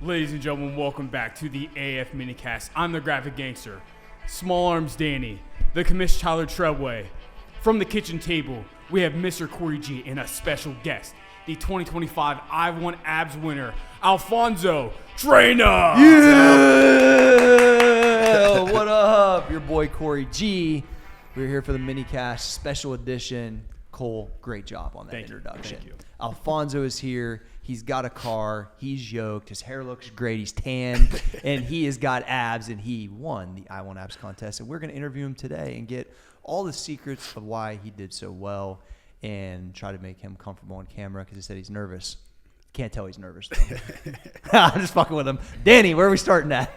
Ladies and gentlemen, welcome back to the AF Minicast. I'm the Graphic Gangster, Small Arms Danny, the commish Tyler Treadway. From the kitchen table, we have Mr. Cory G and a special guest, the 2025 I've Won Abs winner, Alfonso Traina. Yeah! What up? Your boy Cory G. We're here for the Minicast special edition. Cole, great job on that introduction. Thank you. Alfonso is here. He's got a car. He's yoked. His hair looks great. He's tan. And he has got abs. And he won the I Want Abs contest. And we're going to interview him today and get all the secrets of why he did so well and try to make him comfortable on camera because he said he's nervous. Can't tell he's nervous, though. I'm just fucking with him. Danny, where are we starting at?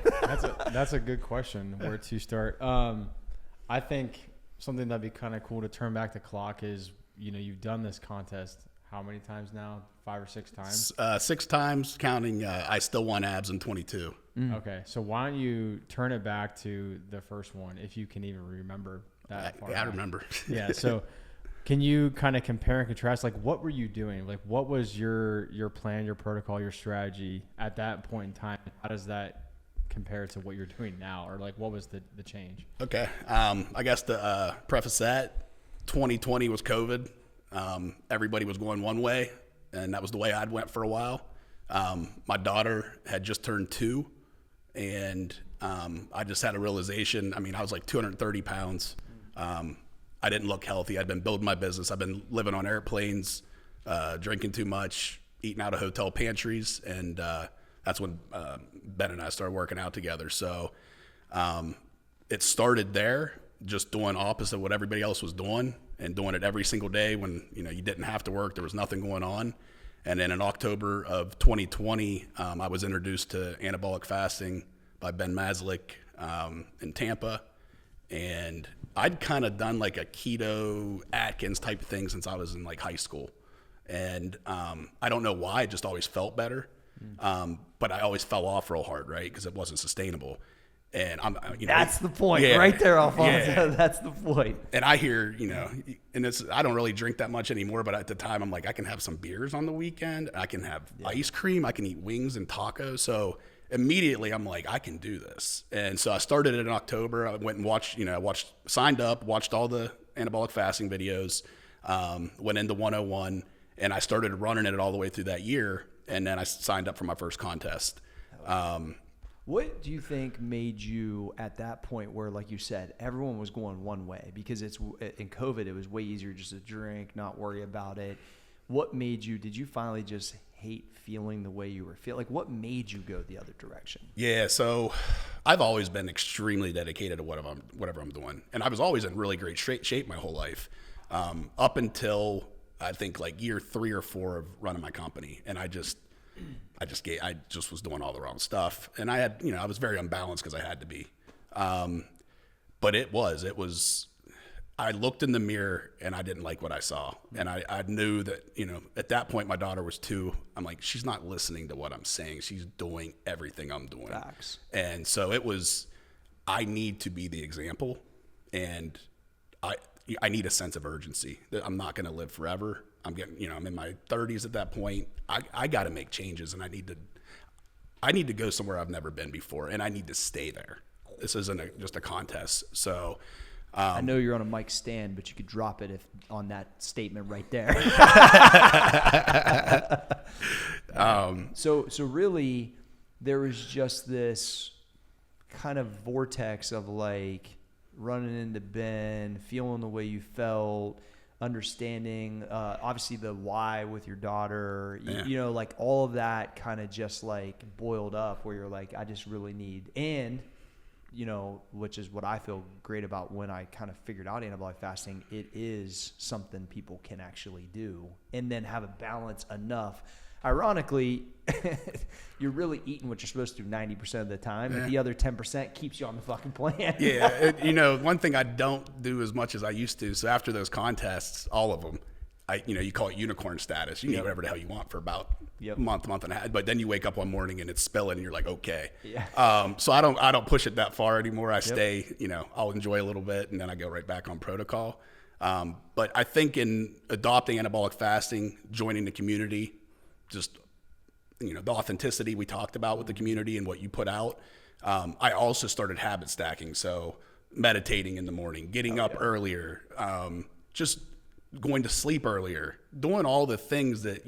That's a good question. Where to start? I think something that'd be kind of cool to turn back the clock is, you know, you've done this contest how many times now? 5 or 6 times? 6 times, counting I still won abs in 22. Okay, so why don't you turn it back to the first one, if you can even remember that far I back. remember. Yeah, so can you kind of compare and contrast, like, what were you doing? Like, what was your plan, your protocol, your strategy at that point in time? How does that compare to what you're doing now? Or, like, what was the change? Okay. I guess to preface that, 2020 was COVID. Everybody was going one way, and that was the way I went for a while. My daughter had just turned 2, and I just had a realization. I mean, I was like 230 pounds. I didn't look healthy. I'd been building my business. I've been living on airplanes, drinking too much, eating out of hotel pantries, and that's when Ben and I started working out together. So it started there, just doing opposite of what everybody else was doing and doing it every single day when, you know, you didn't have to work. There was nothing going on. And then in October of 2020, I was introduced to anabolic fasting by Ben Maslick in Tampa. And I'd kind of done like a keto Atkins type of thing since I was in like high school. And I don't know why, it just always felt better. But I always fell off real hard, right? Because it wasn't sustainable. And I'm, you know, That's the point right there, Alfonso. Yeah. That's the point. And I hear, you know, and it's, I don't really drink that much anymore, but at the time I'm like, I can have some beers on the weekend. I can have ice cream. I can eat wings and tacos. So immediately I'm like, I can do this. And so I started it in October. I went and watched, signed up, watched all the anabolic fasting videos, went into 101, and I started running it all the way through that year. And then I signed up for my first contest. What do you think made you at that point where, like you said, everyone was going one way? Because it's in COVID, it was way easier just to drink, not worry about it. What made you, did you finally just hate feeling the way you were feeling? Like, what made you go the other direction? Yeah, so I've always been extremely dedicated to whatever I'm doing. And I was always in really great shape my whole life, up until I think like year 3 or 4 of running my company. And I just was doing all the wrong stuff. And I had, I was very unbalanced because I had to be. But it was, I looked in the mirror and I didn't like what I saw. And I knew that, at that point my daughter was 2. I'm like, she's not listening to what I'm saying. She's doing everything I'm doing. Facts. And so it was, I need to be the example. And I need a sense of urgency that I'm not going to live forever. I'm getting, I'm in my 30s at that point. I got to make changes, and I need to go somewhere I've never been before, and I need to stay there. This isn't just a contest. So I know you're on a mic stand, but you could drop it on that statement right there. So really, there was just this kind of vortex of like running into Ben, feeling the way you felt, understanding obviously the why with your daughter, like all of that kind of just like boiled up where you're like, I just really need, and which is what I feel great about when I kind of figured out anabolic fasting, it is something people can actually do and then have a balance enough. Ironically, you're really eating what you're supposed to do 90% of the time, and the other 10% keeps you on the fucking plan. Yeah, one thing I don't do as much as I used to. So after those contests, all of them, you call it unicorn status. You can eat whatever the hell you want for about a month and a half. But then you wake up one morning and it's spilling, and you're like, okay. Yeah. So I don't push it that far anymore. I stay. I'll enjoy a little bit, and then I go right back on protocol. But I think in adopting anabolic fasting, joining the community, just the authenticity we talked about with the community and what you put out. I also started habit stacking. So meditating in the morning, getting up earlier, just going to sleep earlier, doing all the things that,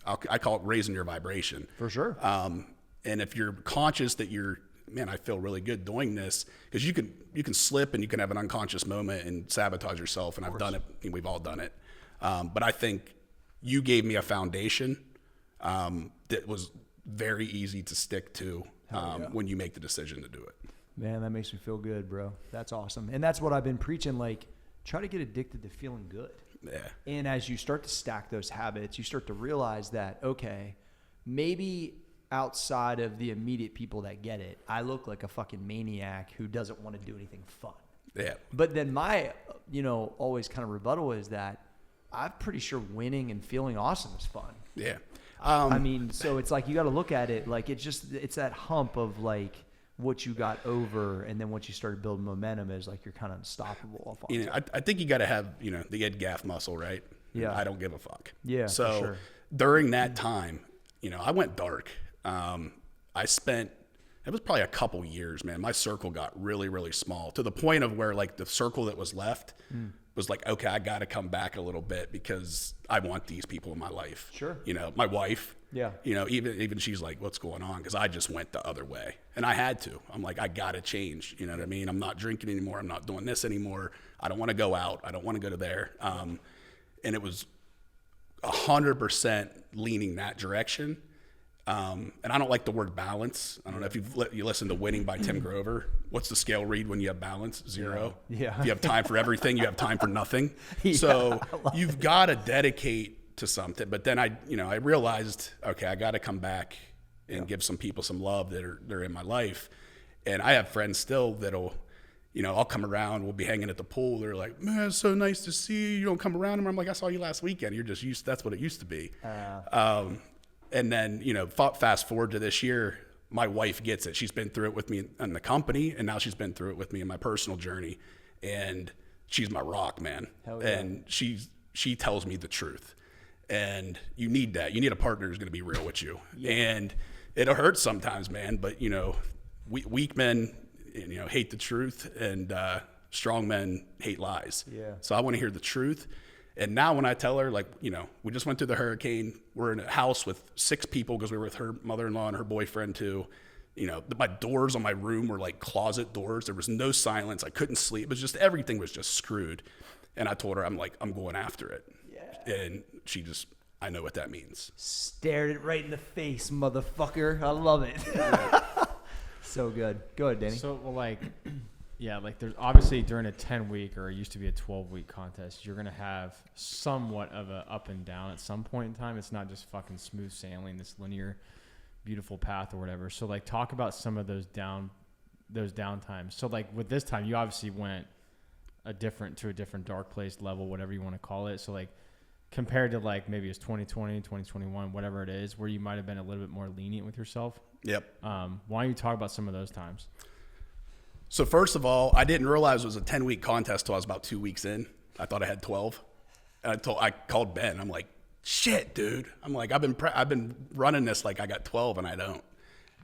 I call it raising your vibration. For sure. And if you're conscious that I feel really good doing this, because you can slip and you can have an unconscious moment and sabotage yourself. And I've done it. And we've all done it. But I think you gave me a foundation that was very easy to stick to when you make the decision to do it. Man, that makes me feel good, bro. That's awesome. And that's what I've been preaching. Like, try to get addicted to feeling good. Yeah. And as you start to stack those habits, you start to realize that, okay, maybe outside of the immediate people that get it, I look like a fucking maniac who doesn't want to do anything fun. Yeah. But then my, always kind of rebuttal is that I'm pretty sure winning and feeling awesome is fun. Yeah. So it's like you got to look at it like it's that hump of like what you got over, and then once you started building momentum is like you're kind of unstoppable. I think you got to have the Ed Gaff muscle, right? Yeah. I don't give a fuck. Yeah. So for sure. During that time, I went dark. It was probably a couple years, man. My circle got really, really small to the point of where like the circle that was left was like, okay, I got to come back a little bit because I want these people in my life. Sure. My wife, yeah. Even she's like, what's going on? Cause I just went the other way and I had to. I'm like, I got to change. You know what I mean? I'm not drinking anymore. I'm not doing this anymore. I don't want to go out. I don't want to go to there. And it was 100% leaning that direction. And I don't like the word balance. I don't know if you listen to Winning by Tim Grover. What's the scale read when you have balance? 0. Yeah. If you have time for everything, you have time for nothing. So you've got to dedicate to something. But then I realized, okay, I got to come back and give some people some love they're in my life. And I have friends still that'll, I'll come around, we'll be hanging at the pool. They're like, man, it's so nice to see you. You don't come around. And I'm like, I saw you last weekend. You're just used, that's what it used to be. And then, fast forward to this year, my wife gets it. She's been through it with me in the company, and now she's been through it with me in my personal journey. And she's my rock, man. Hell yeah. And she tells me the truth. And you need that. You need a partner who's going to be real with you. Yeah. And it'll hurt sometimes, man. But, weak men, hate the truth, and strong men hate lies. Yeah. So I want to hear the truth. And now when I tell her, like, we just went through the hurricane. We're in a house with 6 people because we were with her mother-in-law and her boyfriend too. My doors on my room were like closet doors. There was no silence. I couldn't sleep. It was just, everything was just screwed. And I told her, I'm going after it. Yeah. And she just, I know what that means. Stared it right in the face, motherfucker. I love it. So good. Go ahead, Danny. So, there's obviously during a 10-week or it used to be a 12-week contest, you're going to have somewhat of a up and down at some point in time. It's not just fucking smooth sailing, this linear, beautiful path or whatever. So, talk about some of those downtimes. So, with this time, you obviously went to a different dark place level, whatever you want to call it. So, compared to, maybe it's 2020, 2021, whatever it is, where you might have been a little bit more lenient with yourself. Yep. Why don't you talk about some of those times? So first of all, I didn't realize it was a 10-week contest till I was about 2 weeks in. I thought I had 12. And I called Ben. I'm like, shit, dude. I'm like, I've been running this like I got 12 and I don't.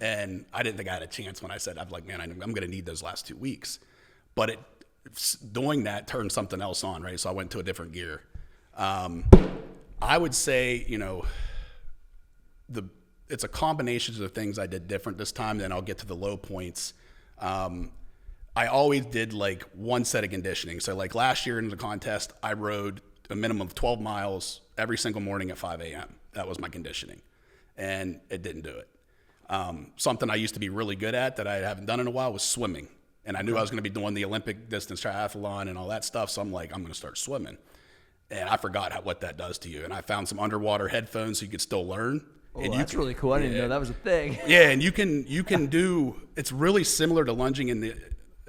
And I didn't think I had a chance when I said, I'm like, man, I'm going to need those last 2 weeks. But doing that turned something else on, right? So I went to a different gear. I would say, it's a combination of things I did different this time. Then I'll get to the low points. I always did one set of conditioning. So last year in the contest, I rode a minimum of 12 miles every single morning at 5 a.m. That was my conditioning, and it didn't do it. Something I used to be really good at that I haven't done in a while was swimming. And I knew I was going to be doing the Olympic distance triathlon and all that stuff. So I'm like, I'm going to start swimming. And I forgot what that does to you. And I found some underwater headphones so you could still learn. Oh, and that's really cool. I didn't know that was a thing. Yeah, and you can do, it's really similar to lunging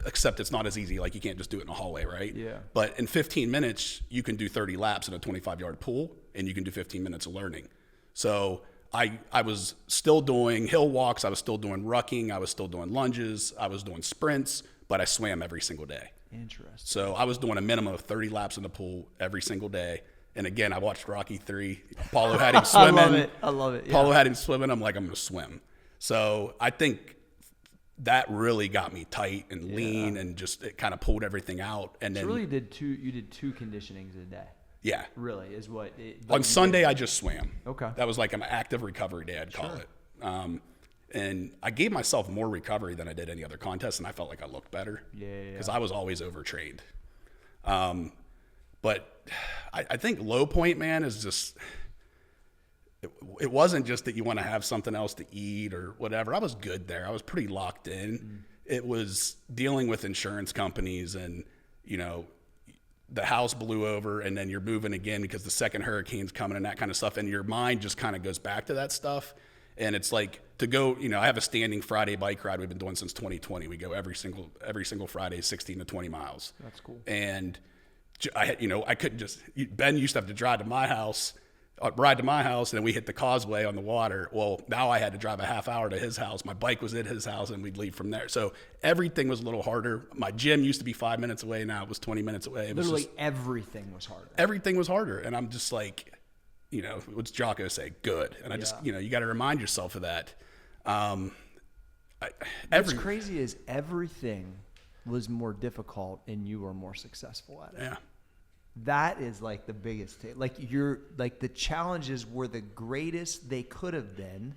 except it's not as easy. You can't just do it in a hallway, right? Yeah. But in 15 minutes, you can do 30 laps in a 25-yard pool, and you can do 15 minutes of learning. So I was still doing hill walks. I was still doing rucking. I was still doing lunges. I was doing sprints, but I swam every single day. Interesting. So I was doing a minimum of 30 laps in the pool every single day. And again, I watched Rocky 3. Apollo had him swimming. I love it. Yeah. Apollo had him swimming. I'm like, I'm going to swim. So I think that really got me tight and lean, and just it kind of pulled everything out. And then really you did two conditionings a day. Yeah. Really is what it. On Sunday, I just swam. Okay. That was like an active recovery day, I'd call it. And I gave myself more recovery than I did any other contest, and I felt like I looked better. Yeah. Because I was always overtrained. But I think low point, man, is just, it wasn't just that you want to have something else to eat or whatever. I was good there. I was pretty locked in. Mm-hmm. It was dealing with insurance companies, and, you know, the house blew over, and then you're moving again because the second hurricane's coming and that kind of stuff. And your mind just kind of goes back to that stuff. And it's like to go, you know, I have a standing Friday bike ride we've been doing since 2020. We go every single Friday, 16 to 20 miles. That's cool. And I couldn't just, Ben used to have to ride to my house, and then we hit the causeway on the water. Well, now I had to drive a half hour to his house. My bike was at his house, and we'd leave from there. So everything was a little harder. My gym used to be 5 minutes away. Now it was 20 minutes away. It Literally was just, everything was harder. Everything was harder. And I'm just like, you know, what's Jocko say? Good. And I just, you know, you got to remind yourself of that. What's crazy is everything was more difficult and you were more successful at it. Yeah. That is like the biggest thing. Like the challenges were the greatest they could have been,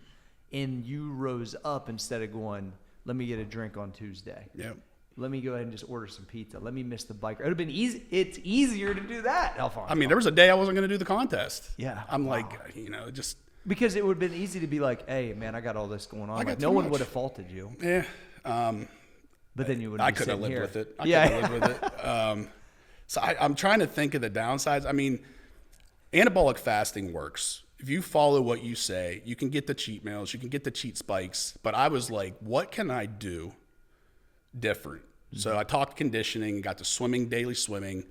and you rose up instead of going, let me get a drink on Tuesday. Yep. Let me go ahead and just order some pizza. Let me miss the bike. It would have been easy. It's easier to do that, Alfonso. I mean, there was a day I wasn't going to do the contest. Yeah. I'm like, you know, just. Because it would have been easy to be like, hey, man, I got all this going on. Like, no one would have faulted you. Yeah. But then you would have I couldn't have lived with it. I couldn't have lived with it. So I'm trying to think of the downsides. I mean, anabolic fasting works. If you follow what you say, you can get the cheat meals, you can get the cheat spikes. But I was like, what can I do different? Mm-hmm. So I talked conditioning, got to swimming, daily swimming.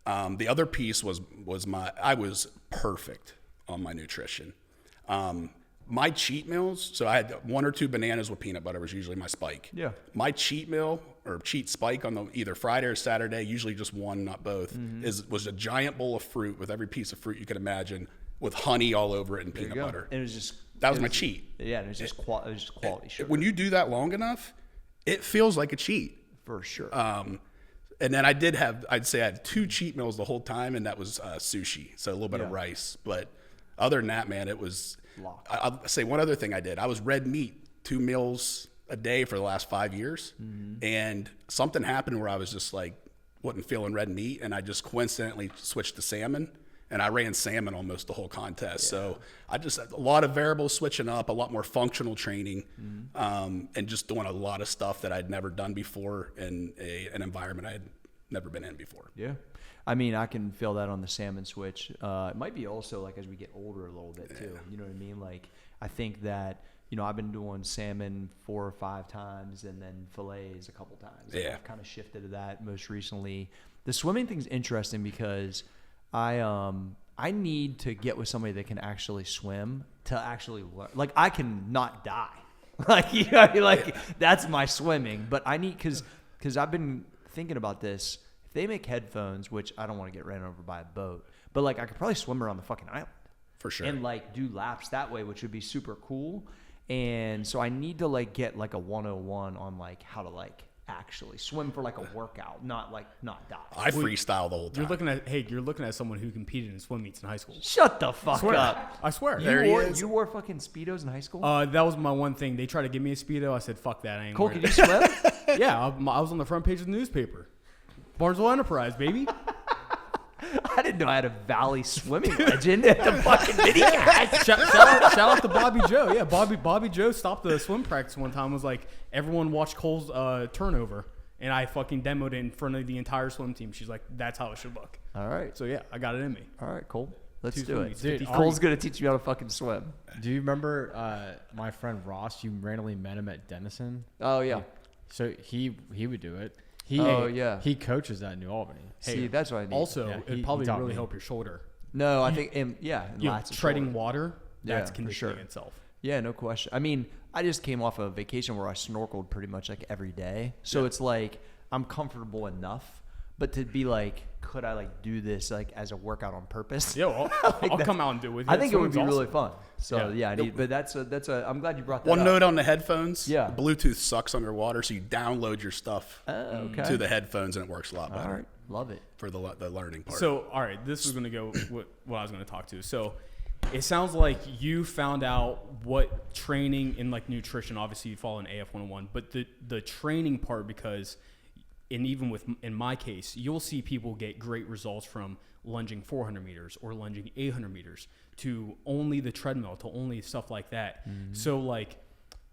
The other piece was I was perfect on my nutrition. My cheat meals, so I had 1 or 2 bananas with peanut butter was usually my spike. Yeah. My cheat meal or cheat spike on either Friday or Saturday, usually just one, not both, was a giant bowl of fruit with every piece of fruit you could imagine, with honey all over it and peanut butter. And it was just my cheat. Yeah, and it was just quality sugar. When you do that long enough, it feels like a cheat. For sure. And then I'd say I had 2 cheat meals the whole time, and that was sushi, so a little bit of rice. But other than that, man, it was. I'll say one other thing I did. I was red meat 2 meals a day for the last 5 years, and something happened where I was just like wasn't feeling red meat, and I just coincidentally switched to salmon, and I ran salmon almost the whole contest. So I just had a lot of variables switching up, a lot more functional training, and just doing a lot of stuff that I'd never done before in an environment I had never been in before. Yeah. I mean, I can feel that on the salmon switch. It might be also like as we get older a little bit too. You know what I mean? Like I think that, you know, I've been doing salmon 4 or 5 times and then fillets a couple times. Yeah. I've kind of shifted to that most recently. The swimming thing's interesting because I need to get with somebody that can actually swim to actually learn. Like I can not die. Like, you know, like that's my swimming. But I need, because I've been thinking about this. If they make headphones, which I don't want to get ran over by a boat, but like I could probably swim around the fucking island. For sure. And like do laps that way, which would be super cool. And so I need to like get like a 101 on like how to like actually swim for like a workout, not die. I freestyle the whole time. You're looking at someone who competed in swim meets in high school. Shut the fuck up. I swear. You wore fucking Speedos in high school? That was my one thing. They tried to give me a Speedo. I said, fuck that. I ain't Cole, wearing can it. you swim? Yeah, I was on the front page of the newspaper. Barnesville Enterprise, baby. I didn't know I had a Valley swimming legend at the fucking minicast. shout out to Bobby Joe. Yeah, Bobby Joe stopped the swim practice one time. Was like, everyone watched Cole's turnover, and I fucking demoed it in front of the entire swim team. She's like, that's how it should look. All right. So yeah, I got it in me. All right, Cole. Let's 2 do swim it. meets, Dude, 53. Cole's going to teach you how to fucking swim. Do you remember my friend Ross? You randomly met him at Denison. Oh, yeah. So he would do it. He coaches at New Albany. See, that's what I need. Also, Yeah, it'd probably really help your shoulder. No, I think, Treading shoulder. water, that's Yeah, conditioning for sure. itself. Yeah, no question. I mean, I just came off a vacation where I snorkeled pretty much like every day. So it's like I'm comfortable enough. But to be like, could I like do this like as a workout on purpose? Yo, I'll come out and do it with you. I think it would be Swimming's really awesome. fun. So yeah, but that's a. I'm glad you brought that One up. note on the headphones. Yeah. Bluetooth sucks underwater, so you download your stuff Okay. to the headphones, and it works a lot better. All right, love it. For the learning part. So, all right, this is going to go what I was going to talk to. So, it sounds like you found out what training in like nutrition. Obviously, you follow an AF 101, but the training part, because, and even in my case, you'll see people get great results from lunging 400 meters or lunging 800 meters to only the treadmill, to only stuff like that. Mm-hmm. So, like,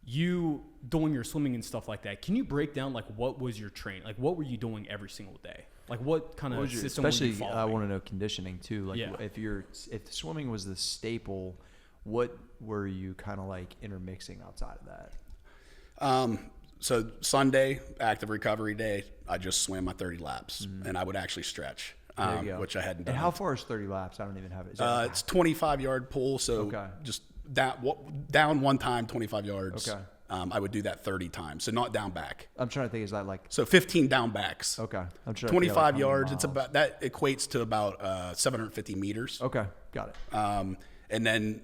you doing your swimming and stuff like that, can you break down like what was your train? Like, what were you doing every single day? Like, what kind of system were you Especially, following? I want to know conditioning too. Like, Yeah. if swimming was the staple, what were you kind of like intermixing outside of that? So Sunday, active recovery day, I just swam my 30 laps, and I would actually stretch, There you go. which I hadn't done. And how far is 30 laps? I don't even have it. Is that It's 25-yard pull, so Okay. just down one time, 25 yards. Okay. I would do that 30 times, so not down back. I'm trying to think. Is that like So 15 down backs. okay? I'm trying to figure out, 25 like, how many yards. It's miles. about that equates to about 750 meters. Okay, got it. And then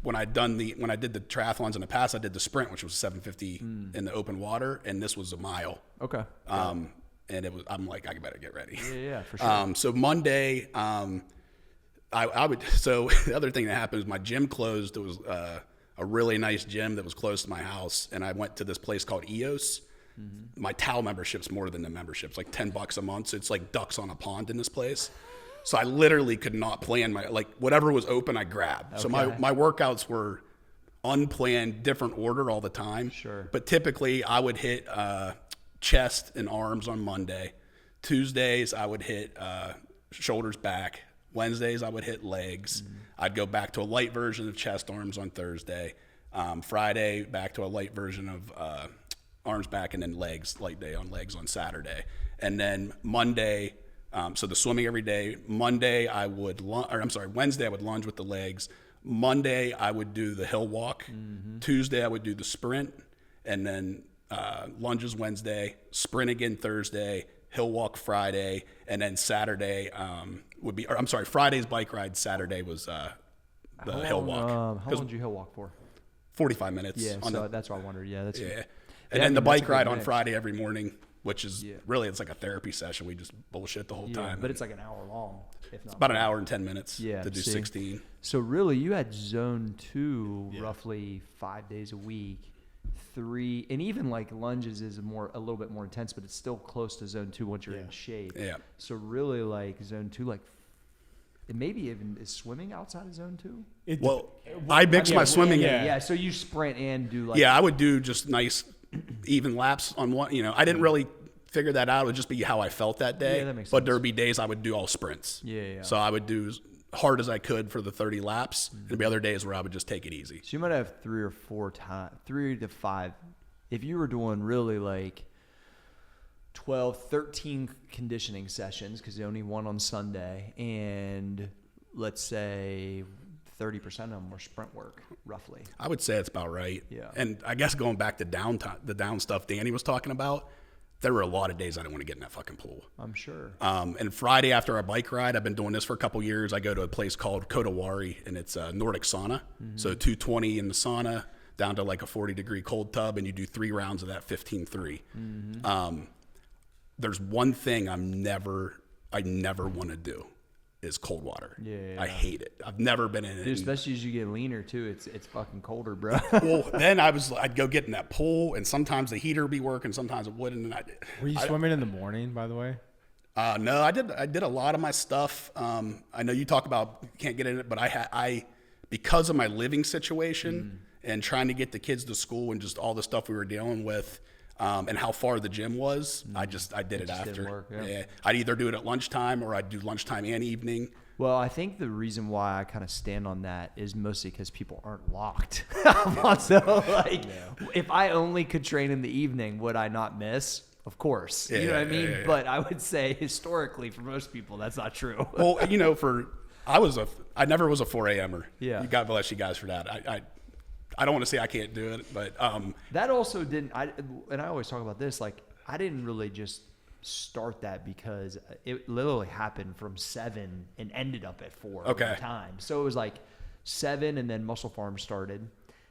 when I did the triathlons in the past, I did the sprint, which was 750 in the open water, and this was a mile. Okay. And I'm like, I better get ready. Yeah, for sure. So Monday, I would. So the other thing that happened is my gym closed. It was a really nice gym that was close to my house, and I went to this place called EOS. My Tao membership's more than the membership. It's like $10 a month. So it's like ducks on a pond in this place. So I literally could not plan whatever was open, I grabbed. Okay. So my workouts were unplanned, different order all the time. Sure. But typically I would hit chest and arms on Monday. Tuesdays I would hit shoulders, back. Wednesdays I would hit legs. I'd go back to a light version of chest, arms on Thursday. Friday back to a light version of arms, back, and then legs, light day on legs on Saturday. And then Monday, so the swimming every day. Wednesday I would lunge with the legs. Monday I would do the hill walk. Tuesday I would do the sprint, and then lunges Wednesday, sprint again Thursday, hill walk Friday, and then Saturday Friday's bike ride. Saturday was the hill walk. How long did you hill walk for? 45 minutes. Yeah, so that's what I wondered. Yeah, that's Yeah. Yeah, And then the that's a bike good ride on mix. Friday every morning, which is really, it's like a therapy session. We just bullshit the whole yeah, time. but it's like an hour long, if not about an hour and 10 minutes Yeah, to do see. 16. So really, you had zone 2 roughly 5 days a week, 3, and even like lunges is a little bit more intense, but it's still close to zone 2 once you're in shape. Yeah. So really, like zone 2, like, and maybe even is swimming outside of zone 2? Well, I mix my swimming. Yeah. So you sprint and do like. Yeah, I would do just nice, even laps on one. I didn't really figure that out. It would just be how I felt that day. Yeah, that makes But sense. there would be days I would do all sprints. Yeah. So I would do as hard as I could for the 30 laps. And there'd be other days where I would just take it easy. So you might have 3 to 5. If you were doing really like 12, 13 conditioning sessions, because you only one on Sunday, and let's say 30% of them were sprint work, roughly. I would say it's about right. Yeah. And I guess going back to the down stuff Danny was talking about, there were a lot of days I didn't want to get in that fucking pool. I'm sure. And Friday after our bike ride, I've been doing this for a couple years. I go to a place called Kotawari, and it's a Nordic sauna. So 220 in the sauna, down to like a 40-degree cold tub, and you do 3 rounds of that 15-3. There's one thing I never want to do is cold water. Yeah. I hate it. I've never been in it. Dude, especially as you get leaner too, it's fucking colder, bro. Well, then I'd go get in that pool, and sometimes the heater would be working, sometimes it wouldn't. And Were you swimming in the morning, by the way? No, I did a lot of my stuff. I know you talk about can't get in it, but I because of my living situation and trying to get the kids to school and just all the stuff we were dealing with, and how far the gym was, I did it after. didn't work, yeah. I'd either do it at lunchtime or I'd do lunchtime and evening. Well, I think the reason why I kind of stand on that is mostly because people aren't locked. So, like, if I only could train in the evening, would I not miss? Of course. You know what I mean? Yeah. But I would say historically, for most people, that's not true. Well, I never was a 4 a.m.er. Yeah. God bless you guys for that. I don't want to say I can't do it, but That also didn't, and I always talk about this, like, I didn't really just start that because it literally happened from 7 and ended up at 4 Okay. over time. So it was like 7 and then Muscle Farm started.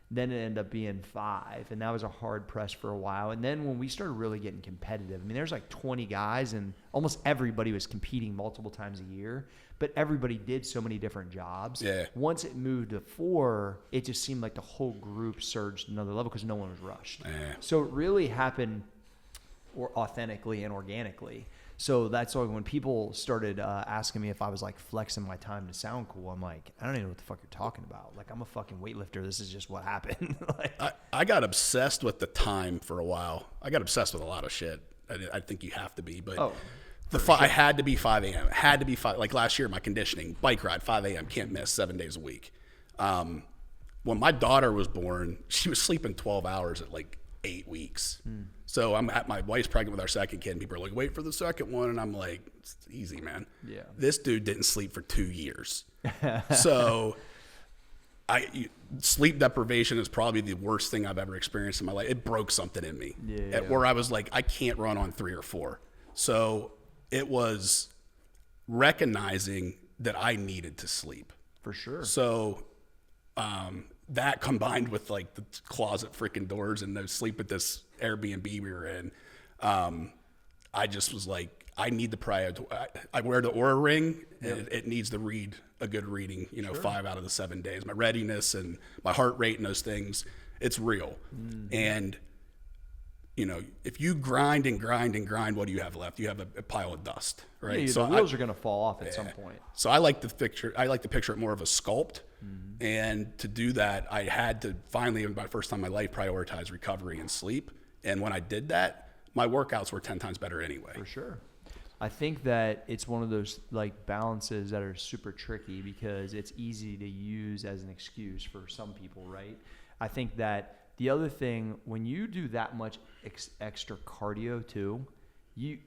Then it ended up being 5, and that was a hard press for a while. And then when we started really getting competitive, I mean, there's like 20 guys, and almost everybody was competing multiple times a year, but everybody did so many different jobs. Yeah. Once it moved to 4, it just seemed like the whole group surged another level because no one was rushed. Yeah. So it really happened authentically and organically. So that's why when people started asking me if I was like flexing my time to sound cool, I'm like, I don't even know what the fuck you're talking about. Like, I'm a fucking weightlifter. This is just what happened. Like, I got obsessed with the time for a while. I got obsessed with a lot of shit. I think you have to be, but I had to be 5 a.m. It had to be 5. Like last year, my conditioning, bike ride, 5 a.m. Can't miss, 7 days a week. When my daughter was born, she was sleeping 12 hours at like 8 weeks. So my wife's pregnant with our second kid, and people are like, wait for the second one. And I'm like, it's easy, man. Yeah. This dude didn't sleep for 2 years. So sleep deprivation is probably the worst thing I've ever experienced in my life. It broke something in me where I was like, I can't run on 3 or 4. So it was recognizing that I needed to sleep. for sure. So that combined with like the closet freaking doors and the sleep at this Airbnb we were in, I just was like, I need the prior. I wear the Oura ring, and it needs to read a good reading. 5 out of the 7 days. My readiness and my heart rate and those things, it's real. And if you grind and grind and grind, what do you have left? You have a pile of dust, right? Yeah, so the wheels are going to fall off at some point. So I like to picture it more of a sculpt. And to do that, I had to finally, my first time in my life, prioritize recovery and sleep. And when I did that, my workouts were 10 times better anyway. For sure. I think that it's one of those like balances that are super tricky because it's easy to use as an excuse for some people, right? I think that the other thing, when you do that much extra cardio too, you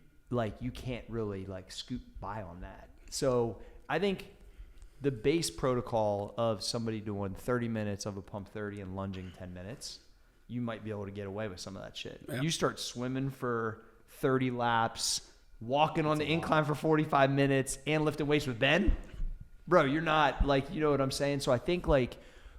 can't really like scoot by on that. So I think the base protocol of somebody doing 30 minutes of a pump 30 and lunging 10 minutes, you might be able to get away with some of that shit. Yeah. You start swimming for 30 laps, walking on the incline for 45 minutes, and lifting weights with Ben, bro, you're not like, you know what I'm saying? So I think like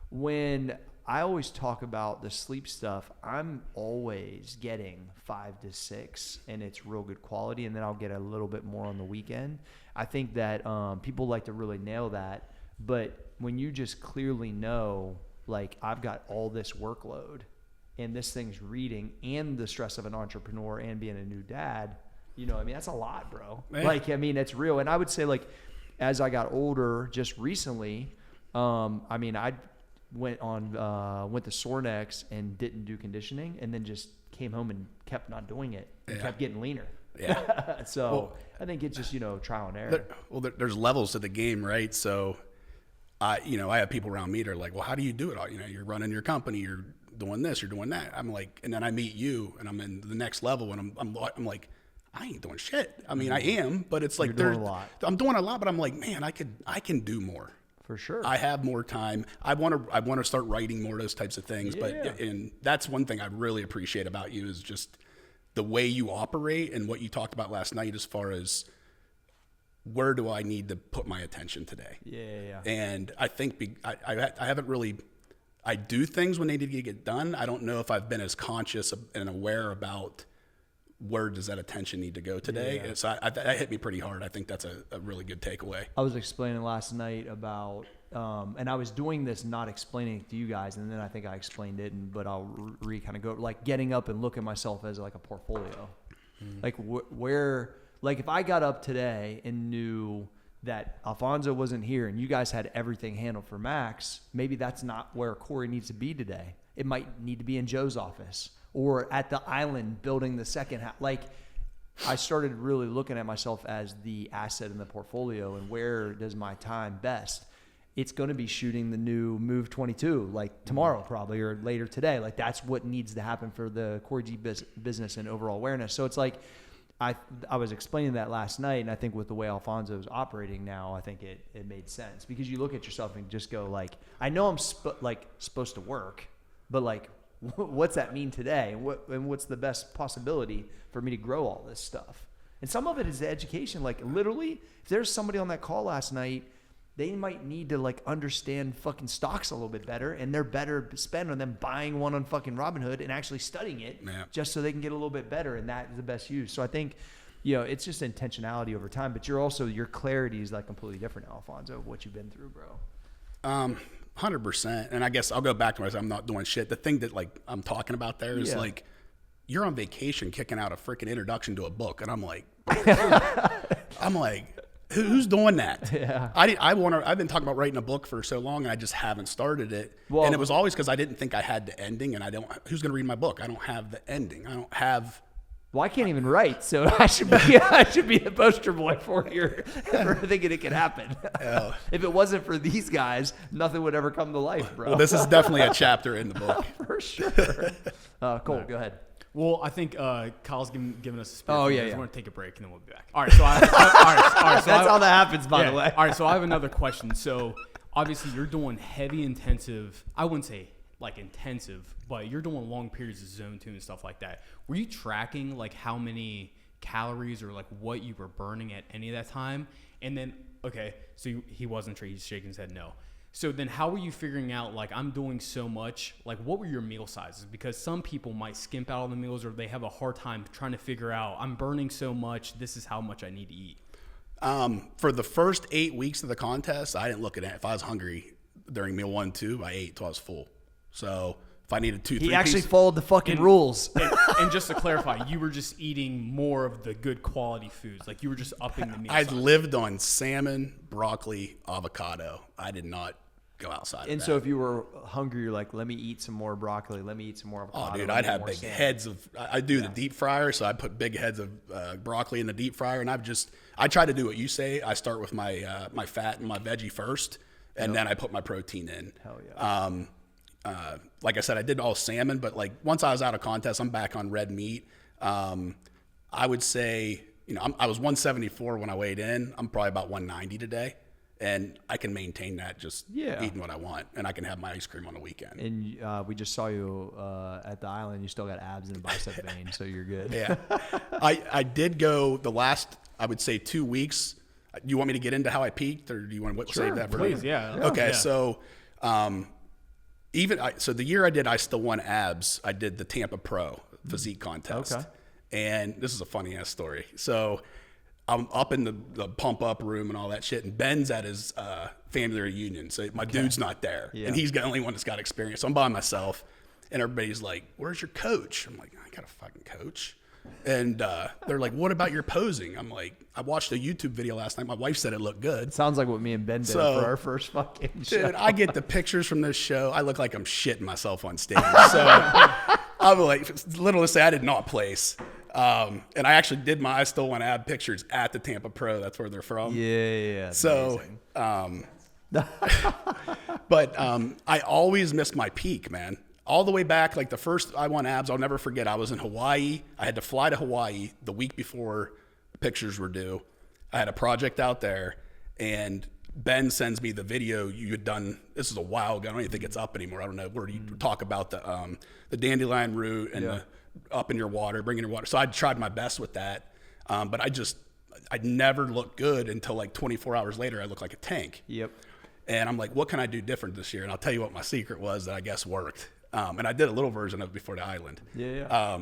when I always talk about the sleep stuff, I'm always getting 5 to 6 and it's real good quality. And then I'll get a little bit more on the weekend. I think that people like to really nail that. But when you just clearly know, like, I've got all this workload and this thing's reading and the stress of an entrepreneur and being a new dad, that's a lot, bro. Man. Like, it's real. And I would say, like, as I got older just recently, I went to Sornex and didn't do conditioning and then just came home and kept not doing it and kept getting leaner. Yeah. So I think it's just, trial and error. There's levels to the game, right? So, I have people around me that are like, well, how do you do it all? You're running your company, you're doing this, you're doing that. I'm like, and then I meet you and I'm in the next level and I'm like, I ain't doing shit. I am, but it's like, doing a lot. I'm doing a lot, but I'm like, man, I can do more. For sure. I have more time. I want to start writing more of those types of things. Yeah. And that's one thing I really appreciate about you is just the way you operate and what you talked about last night as far as where do I need to put my attention today? Yeah. And I think I haven't really, I do things when they need to get done. I don't know if I've been as conscious and aware about where does that attention need to go today. Yeah. So that hit me pretty hard. I think that's a really good takeaway. I was explaining last night about, and I was doing this, not explaining it to you guys. And then I think I explained it, but I'll kind of go like getting up and looking at myself as like a portfolio. Like where, like if I got up today and knew that Alfonso wasn't here and you guys had everything handled for Max, maybe that's not where Cory needs to be today. It might need to be in Joe's office or at the island building the second half. Like I started really looking at myself as the asset in the portfolio and where does my time best. It's going to be shooting the new Move 22 like tomorrow probably or later today. Like that's what needs to happen for the Cory G business and overall awareness. So it's like I was explaining that last night, and I think with the way Alfonso's operating now, I think it made sense because you look at yourself and just go like, I know I'm supposed to work, but like, what's that mean today? And what's the best possibility for me to grow all this stuff? And some of it is the education. Like literally, if there's somebody on that call last night, they might need to like understand fucking stocks a little bit better, and they're better spent on them buying one on fucking Robinhood and actually studying it just so they can get a little bit better. And that is the best use. So I think, it's just intentionality over time, but your clarity is like completely different now, Alfonso, of what you've been through, bro. 100%. And I guess I'll go back to I'm not doing shit. The thing that like I'm talking about there is like, you're on vacation kicking out a freaking introduction to a book. And I'm like, who's doing that? Yeah. I've been talking about writing a book for so long, and I just haven't started it. Well, and it was always because I didn't think I had the ending, and who's going to read my book? I don't have the ending. I don't have. Well, I can't even write, so I should be the poster boy for thinking it could happen. If it wasn't for these guys, nothing would ever come to life, bro. Well, this is definitely a chapter in the book. For sure. Cole, go ahead. Well, I think Kyle's giving us a spirit. Oh, yeah. We're going to take a break, and then we'll be back. All right, so all right. So that's how that happens, by the way. All right, so I have another question. So obviously you're doing heavy intensive. I wouldn't say like intensive, but you're doing long periods of zone 2 and stuff like that. Were you tracking like how many calories or like what you were burning at any of that time? And then, okay, so he wasn't sure. He's shaking his head no. So then how were you figuring out, like, I'm doing so much, like, what were your meal sizes? Because some people might skimp out on the meals, or they have a hard time trying to figure out, I'm burning so much, this is how much I need to eat. For the first 8 weeks of the contest, I didn't look at it. If I was hungry during meal 1, 2, I ate till I was full. So if I needed 2, 3 he actually followed the fucking rules. And just to clarify, you were just eating more of the good quality foods. Like, you were just upping the meal I size. lived on salmon, broccoli, avocado. I did not go outside And of so that. if you were hungry, you're like, let me eat some more broccoli. Let me eat some more avocado. Oh, dude, I'd have big heads of – I do the deep fryer, so I put big heads of broccoli in the deep fryer. And I try to do what you say. I start with my my fat and my veggie first, and then I put my protein in. Hell yeah. Like I said, I did all salmon, but like once I was out of contest, I'm back on red meat. I would say, I was 174 when I weighed in. I'm probably about 190 today. And I can maintain that just eating what I want. And I can have my ice cream on the weekend. And we just saw you at the island. You still got abs in the bicep vein, so you're good. Yeah. I did go the last, I would say, 2 weeks. Do you want me to get into how I peaked, or do you want to save that for Please, yeah. Okay, Yeah. so so the year I did I Still Won Abs, I did the Tampa Pro physique contest. Okay. And this is a funny ass story. So I'm up in the pump up room and all that shit, and Ben's at his family reunion, so my dude's not there, and he's the only one that's got experience. So I'm by myself, and everybody's like, "Where's your coach?" I'm like, "I got a fucking coach." And they're like, "What about your posing?" I'm like, "I watched a YouTube video last night. My wife said it looked good." Sounds like what me and Ben did for our first fucking show. Dude, I get the pictures from this show. I look like I'm shitting myself on stage. So I'm like, little to say, I did not place. And I actually did I Still Want Ab pictures at the Tampa Pro. That's where they're from. Yeah. So, but I always missed my peak, man. All the way back, like the first I Want Abs, I'll never forget. I was in Hawaii. I had to fly to Hawaii the week before the pictures were due. I had a project out there, and Ben sends me the video you had done. This is a while ago. I don't even think it's up anymore. I don't know where you talk about the dandelion root and the up in your water, bringing your water. So I tried my best with that, but I never looked good until like 24 hours later. I looked like a tank. Yep. And I'm like, what can I do different this year? And I'll tell you what my secret was that I guess worked. And I did a little version of it before the island. Yeah.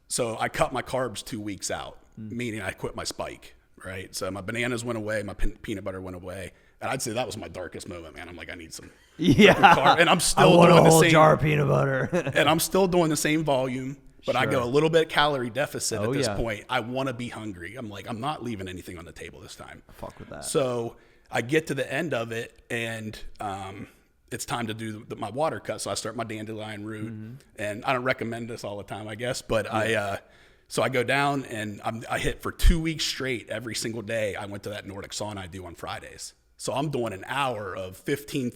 So I cut my carbs 2 weeks out, meaning I quit my spike, right? So my bananas went away, my peanut butter went away. And I'd say that was my darkest moment, man. I'm like, I need some carb. And I'm still doing the same jar of peanut butter. and I'm still doing the same volume, but I go a little bit calorie deficit at this point. I want to be hungry. I'm like, I'm not leaving anything on the table this time. Fuck with that. So I get to the end of it, and it's time to do my water cut. So I start my dandelion root, and I don't recommend this all the time, I guess, but so I go down and I hit for 2 weeks straight every single day. I went to that Nordic sauna I do on Fridays. So I'm doing an hour of 15-3,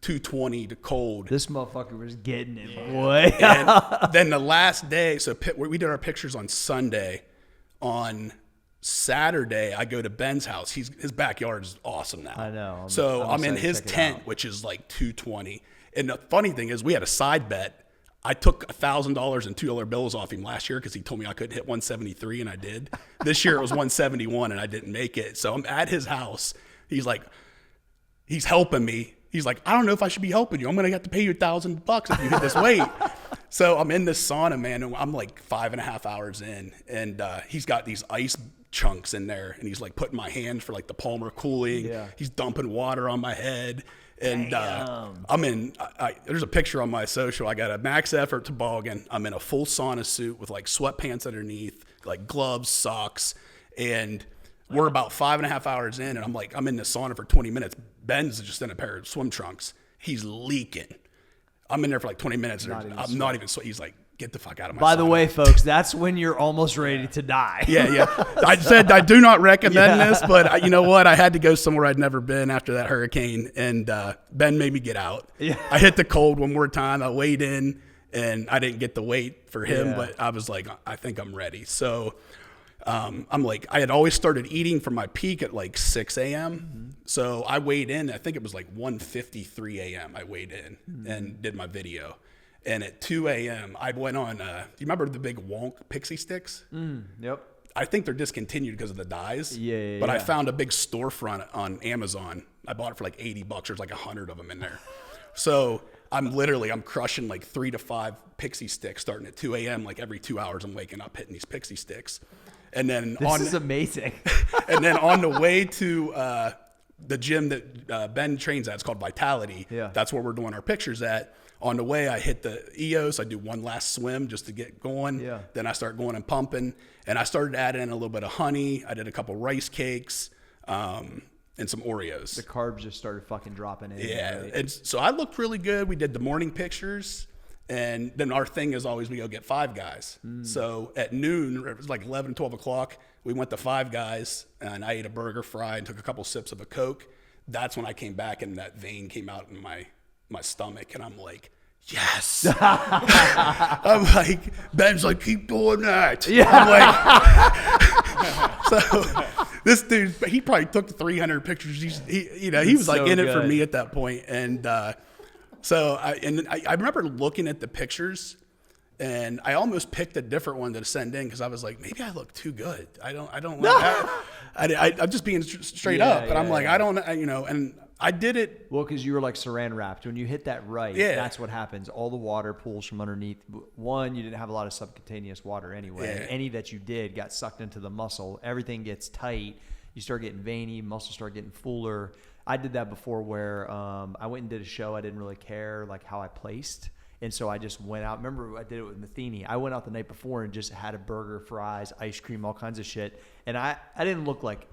220 to cold. This motherfucker was getting it, boy. And then the last day, so we did our pictures on Sunday. On Saturday, I go to Ben's house. His backyard is awesome now. I know. I'm in his excited to check it tent, out. which is like 220. And the funny thing is, we had a side bet. I took $1,000 in $2 bills off him last year because he told me I couldn't hit 173, and I did. This year it was 171, and I didn't make it. So I'm at his house. He's helping me. He's like, I don't know if I should be helping you. I'm going to have to pay you $1,000 if you hit this weight. So I'm in this sauna, man, and I'm like 5.5 hours in, and he's got these ice chunks in there, and he's like putting my hand for like the Palmer cooling. Yeah. He's dumping water on my head. And I'm in, there's a picture on my social. I got a Max Effort toboggan. I'm in a full sauna suit with like sweatpants underneath, like gloves, socks. And we're about 5.5 hours in, and I'm in the sauna for 20 minutes. Ben's just in a pair of swim trunks. He's leaking. I'm in there for like 20 minutes. I'm not even sweating. He's like, get the fuck out of my By the sauna. way, folks, that's when you're almost ready to die. Yeah. I said I do not recommend this, but you know what? I had to go somewhere I'd never been after that hurricane, and Ben made me get out. Yeah. I hit the cold one more time. I weighed in, and I didn't get the weight for him, but I was like, I think I'm ready. So I'm like, I had always started eating from my peak at like 6 a.m. Mm-hmm. So I weighed in. I think it was like 1:53 a.m. I weighed in and did my video. And at 2 a.m., I went on, do you remember the big Wonk pixie sticks? Yep. I think they're discontinued because of the dyes. But I found a big storefront on Amazon. I bought it for like $80. There's like 100 of them in there. So I'm crushing like 3 to 5 pixie sticks starting at 2 a.m. Like every 2 hours, I'm waking up hitting these pixie sticks. And then This is amazing. and then on the way to the gym that Ben trains at, it's called Vitality. Yeah. That's where we're doing our pictures at. On the way, I hit the EOS. I do one last swim just to get going. Yeah. Then I start going and pumping. And I started adding in a little bit of honey. I did a couple rice cakes and some Oreos. The carbs just started fucking dropping in. Yeah. Right? And so I looked really good. We did the morning pictures. And then our thing is always we go get Five Guys. So at noon, it was like 11, 12 o'clock, we went to Five Guys, and I ate a burger, fry, and took a couple sips of a Coke. That's when I came back, and that vein came out in my stomach, and I'm like, yes. I'm like, Ben's like, keep doing that. Yeah. I'm like, so this dude, he probably took 300 pictures. He was like so in it for good. me at that point. And so I remember looking at the pictures, and I almost picked a different one to send in because I was like, maybe I look too good. I'm just being straight up, but I'm like, I don't, and I did it. Well, because you were like saran wrapped. When you hit that that's what happens. All the water pools from underneath. One, you didn't have a lot of subcutaneous water anyway. Yeah. Any that you did got sucked into the muscle. Everything gets tight. You start getting veiny. Muscles start getting fuller. I did that before where I went and did a show. I didn't really care like how I placed. And so I just went out. Remember, I did it with Matheny. I went out the night before and just had a burger, fries, ice cream, all kinds of shit. And I didn't look like,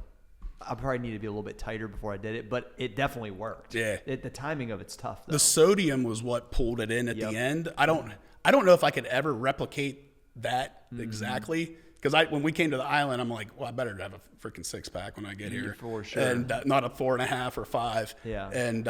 I probably needed to be a little bit tighter before I did it, but it definitely worked. Yeah. The timing of it's tough, though. The sodium was what pulled it in at the end. I don't know if I could ever replicate that exactly. Because when we came to the island, I'm like, well, I better have a freaking 6-pack when I get here. For sure. And not a 4.5 or 5. Yeah. And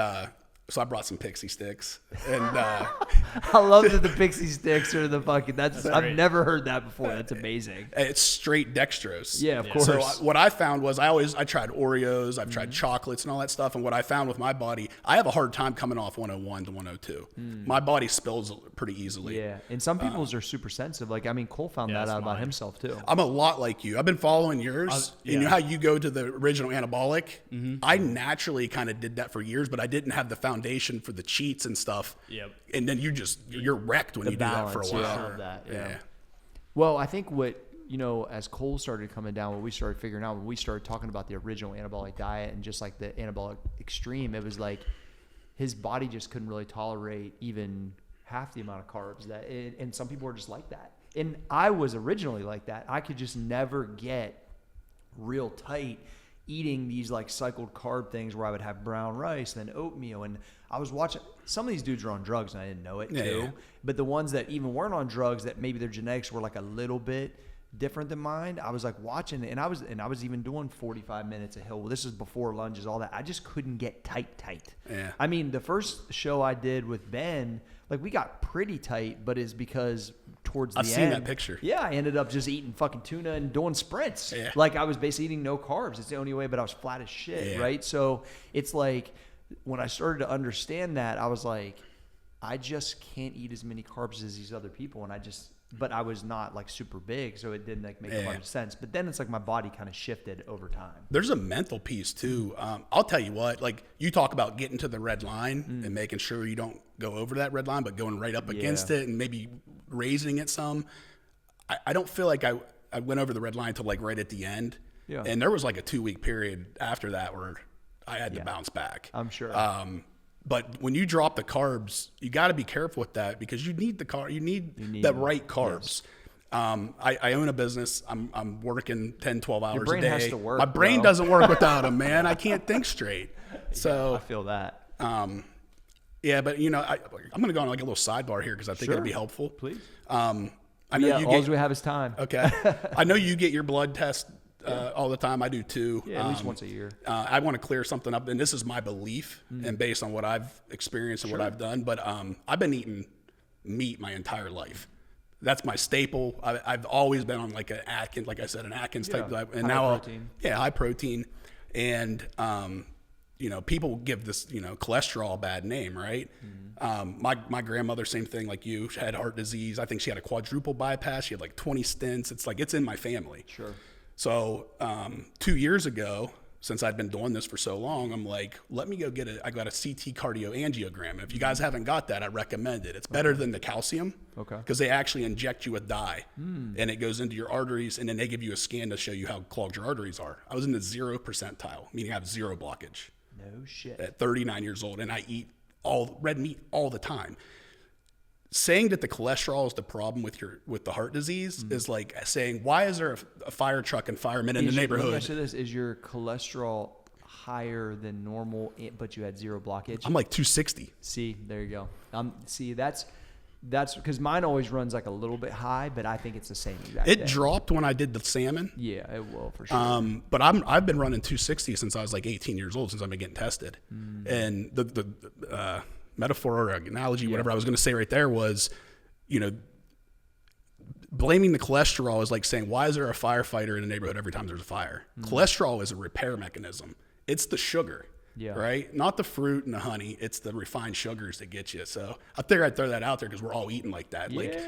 so I brought some pixie sticks. And I love that the pixie sticks are the fucking, I've never heard that before. That's amazing. it's straight dextrose. Yeah, of course. So what I found was I tried Oreos, I've tried chocolates and all that stuff. And what I found with my body, I have a hard time coming off 101 to 102. My body spills pretty easily. Yeah. And some people's are super sensitive. Like, I mean, Cole found that out about himself, too. I'm a lot like you. I've been following yours. You know how you go to the original anabolic? I naturally kind of did that for years, but I didn't have the foundation for the cheats and stuff. Yep. And then you're wrecked when you do that for a while. Yeah. Well, I think as Cole started coming down, what we started figuring out when we started talking about the original anabolic diet and just like the anabolic extreme, it was like his body just couldn't really tolerate even half the amount of carbs and some people are just like that. And I was originally like that. I could just never get real tight eating these like cycled carb things where I would have brown rice and then oatmeal. And I was watching, some of these dudes are on drugs and I didn't know it too. Yeah. But the ones that even weren't on drugs that maybe their genetics were like a little bit different than mine, I was like watching it and I was even doing 45 minutes of hill. Well, this is before lunges, all that. I just couldn't get tight. Yeah. I mean, the first show I did with Ben, like we got pretty tight, but it's because towards the end. I've seen that picture. Yeah, I ended up just eating fucking tuna and doing sprints. Yeah. Like I was basically eating no carbs. It's the only way, but I was flat as shit, right? So it's like when I started to understand that, I was like, I just can't eat as many carbs as these other people. And but I was not like super big, so it didn't like make a lot of sense. But then it's like my body kind of shifted over time. There's a mental piece too. I'll tell you what, like you talk about getting to the red line and making sure you don't go over that red line, but going right up against it and maybe raising it some. I don't feel like I went over the red line until like right at the end. Yeah. And there was like a 2-week period after that where I had to bounce back. I'm sure. But when you drop the carbs, you got to be careful with that because you need you need the right carbs. Yes. I own a business. I'm working 10, 12 hours a day. Your brain has to work. My brain doesn't work without them, man. I can't think straight. So I feel that. Yeah, but you know, I'm going to go on like a little sidebar here because I think it'll be helpful. Please. I know all we have is time. Okay. I know you get your blood test all the time. I do too. Yeah, at least once a year. I want to clear something up, and this is my belief, and based on what I've experienced and what I've done. But I've been eating meat my entire life. That's my staple. I've always been on like an Atkins, like I said, an Atkins type, and now protein. High protein, and you know, people give this cholesterol a bad name, right? My grandmother, same thing like you, she had heart disease. I think she had a quadruple bypass. She had like 20 stents. It's like it's in my family. Sure. So 2 years ago, since I'd been doing this for so long, I'm like, let me go I got a CT cardioangiogram. And if you guys haven't got that, I recommend it. It's better than the calcium. Okay. Because they actually inject you with dye and it goes into your arteries and then they give you a scan to show you how clogged your arteries are. I was in the 0 percentile, meaning I have zero blockage. No shit. At 39 years old, and I eat all red meat all the time. Saying that the cholesterol is the problem with the heart disease is like saying, why is there a fire truck and firemen in the neighborhood? Let me ask you this: is your cholesterol higher than normal, but you had zero blockage? I'm like 260. See, there you go. See, that's because mine always runs like a little bit high, but I think it's the same exact It day. Dropped when I did the salmon. Yeah, it will for sure. But I've been running 260 since I was like 18 years old, since I've been getting tested. And the metaphor or analogy, whatever I was going to say right there was, blaming the cholesterol is like saying, why is there a firefighter in a neighborhood every time there's a fire? Cholesterol is a repair mechanism. It's the sugar, right? Not the fruit and the honey. It's the refined sugars that get you. So I figure I'd throw that out there because we're all eating like that. Like,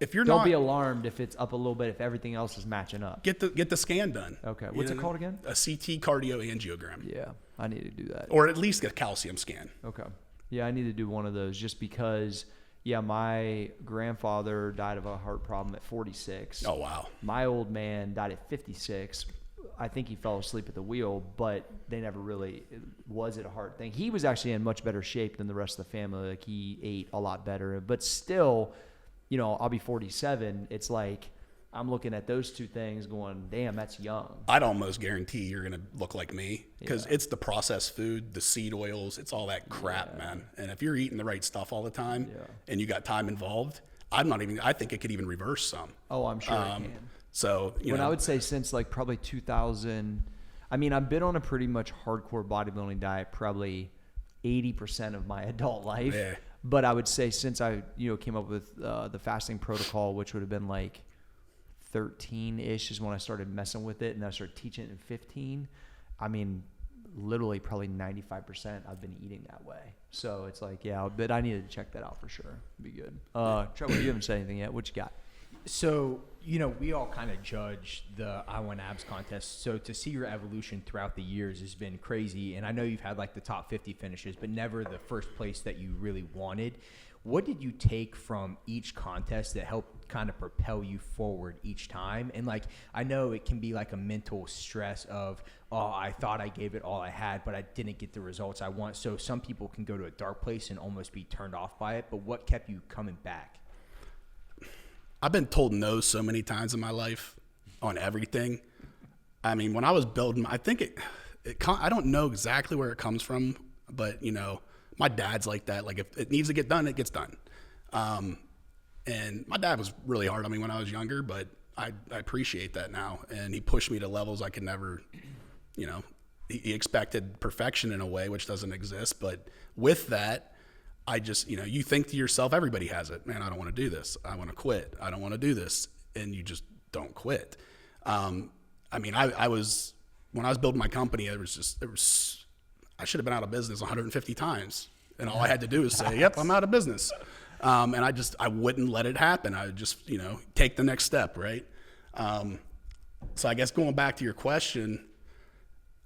if you're Don't be alarmed if it's up a little bit, if everything else is matching up. Get the scan done. Okay. What's it called again? A CT cardioangiogram. Yeah, I need to do that. Or at least get a calcium scan. Okay. Yeah, I need to do one of those just because, my grandfather died of a heart problem at 46. Oh, wow. My old man died at 56. I think he fell asleep at the wheel, but they never really, was it a heart thing? He was actually in much better shape than the rest of the family. Like he ate a lot better, but still, I'll be 47. It's like, I'm looking at those two things going, damn, that's young. I'd almost guarantee you're going to look like me because it's the processed food, the seed oils, it's all that crap, man. And if you're eating the right stuff all the time and you got time involved, I think it could even reverse some. Oh, I'm sure it can. So, I would say since like probably 2000, I've been on a pretty much hardcore bodybuilding diet probably 80% of my adult life. Yeah. But I would say since I, came up with the fasting protocol, which would have been like 13-ish is when I started messing with it, and I started teaching it in 15. Literally probably 95% I've been eating that way. So it's like, but I needed to check that out for sure. It'd be good. Trevor, you haven't said anything yet. What you got? So, we all kind of judge the I Want Abs contest. So to see your evolution throughout the years has been crazy. And I know you've had like the top 50 finishes, but never the first place that you really wanted. What did you take from each contest that helped kind of propel you forward each time? And like, I know it can be like a mental stress of, I thought I gave it all I had, but I didn't get the results I want. So some people can go to a dark place and almost be turned off by it. But what kept you coming back? I've been told no so many times in my life on everything. When I was building, I think I don't know exactly where it comes from, but my dad's like that. Like if it needs to get done, it gets done. And my dad was really hard on me when I was younger, but I appreciate that now. And he pushed me to levels I could never, he expected perfection in a way, which doesn't exist. But with that, I just, you think to yourself, everybody has it. Man, I don't want to do this. I want to quit. I don't want to do this. And you just don't quit. I was, when I was building my company, I should have been out of business 150 times. And all I had to do was say, yep, I'm out of business. And I wouldn't let it happen. I would just, take the next step, right? So I guess going back to your question,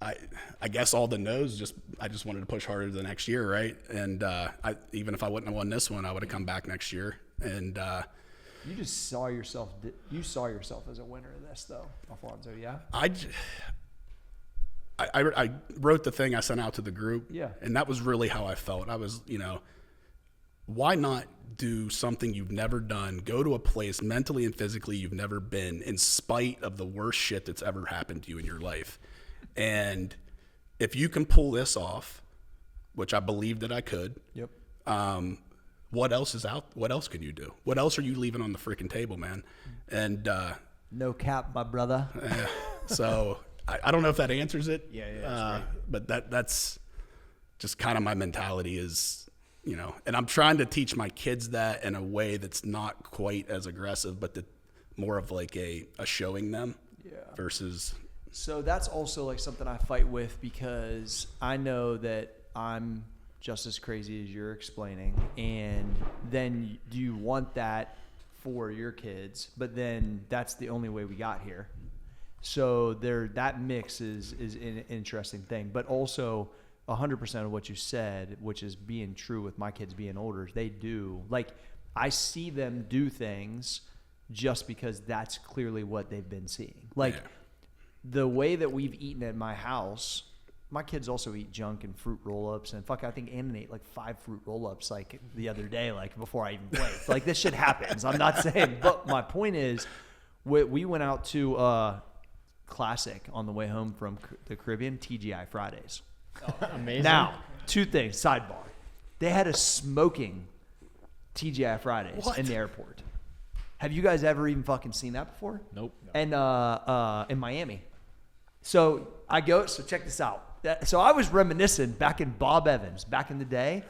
I guess all the no's I just wanted to push harder the next year, right? And even if I wouldn't have won this one, I would have come back next year. And you just saw yourself as a winner in this, though, Alfonso. Yeah. I wrote the thing I sent out to the group. Yeah. And that was really how I felt. I was, why not do something you've never done? Go to a place mentally and physically you've never been, in spite of the worst shit that's ever happened to you in your life. And if you can pull this off, which I believe that I could, yep. What else is out? What else can you do? What else are you leaving on the freaking table, man? And no cap, my brother. So I don't know if that answers it. Yeah. But that's just kind of my mentality is, and I'm trying to teach my kids that in a way that's not quite as aggressive, but more of like a showing them versus. So that's also like something I fight with, because I know that I'm just as crazy as you're explaining. And then do you want that for your kids? But then that's the only way we got here. So that mix is an interesting thing. But also 100% of what you said, which is being true with my kids being older, they do. Like, I see them do things just because that's clearly what they've been seeing. Like, the way that we've eaten at my house, my kids also eat junk and fruit roll-ups, and I think Anna ate like 5 fruit roll-ups like the other day, like before I even played. Like, this shit happens. I'm not saying, but my point is, we went out to Classic on the way home from the Caribbean, TGI Fridays. Oh, amazing. Now, 2 things, sidebar. They had a smoking TGI Fridays in the airport. Have you guys ever even fucking seen that before? Nope. And in Miami. So check this out. So I was reminiscing back in Bob Evans, back in the day,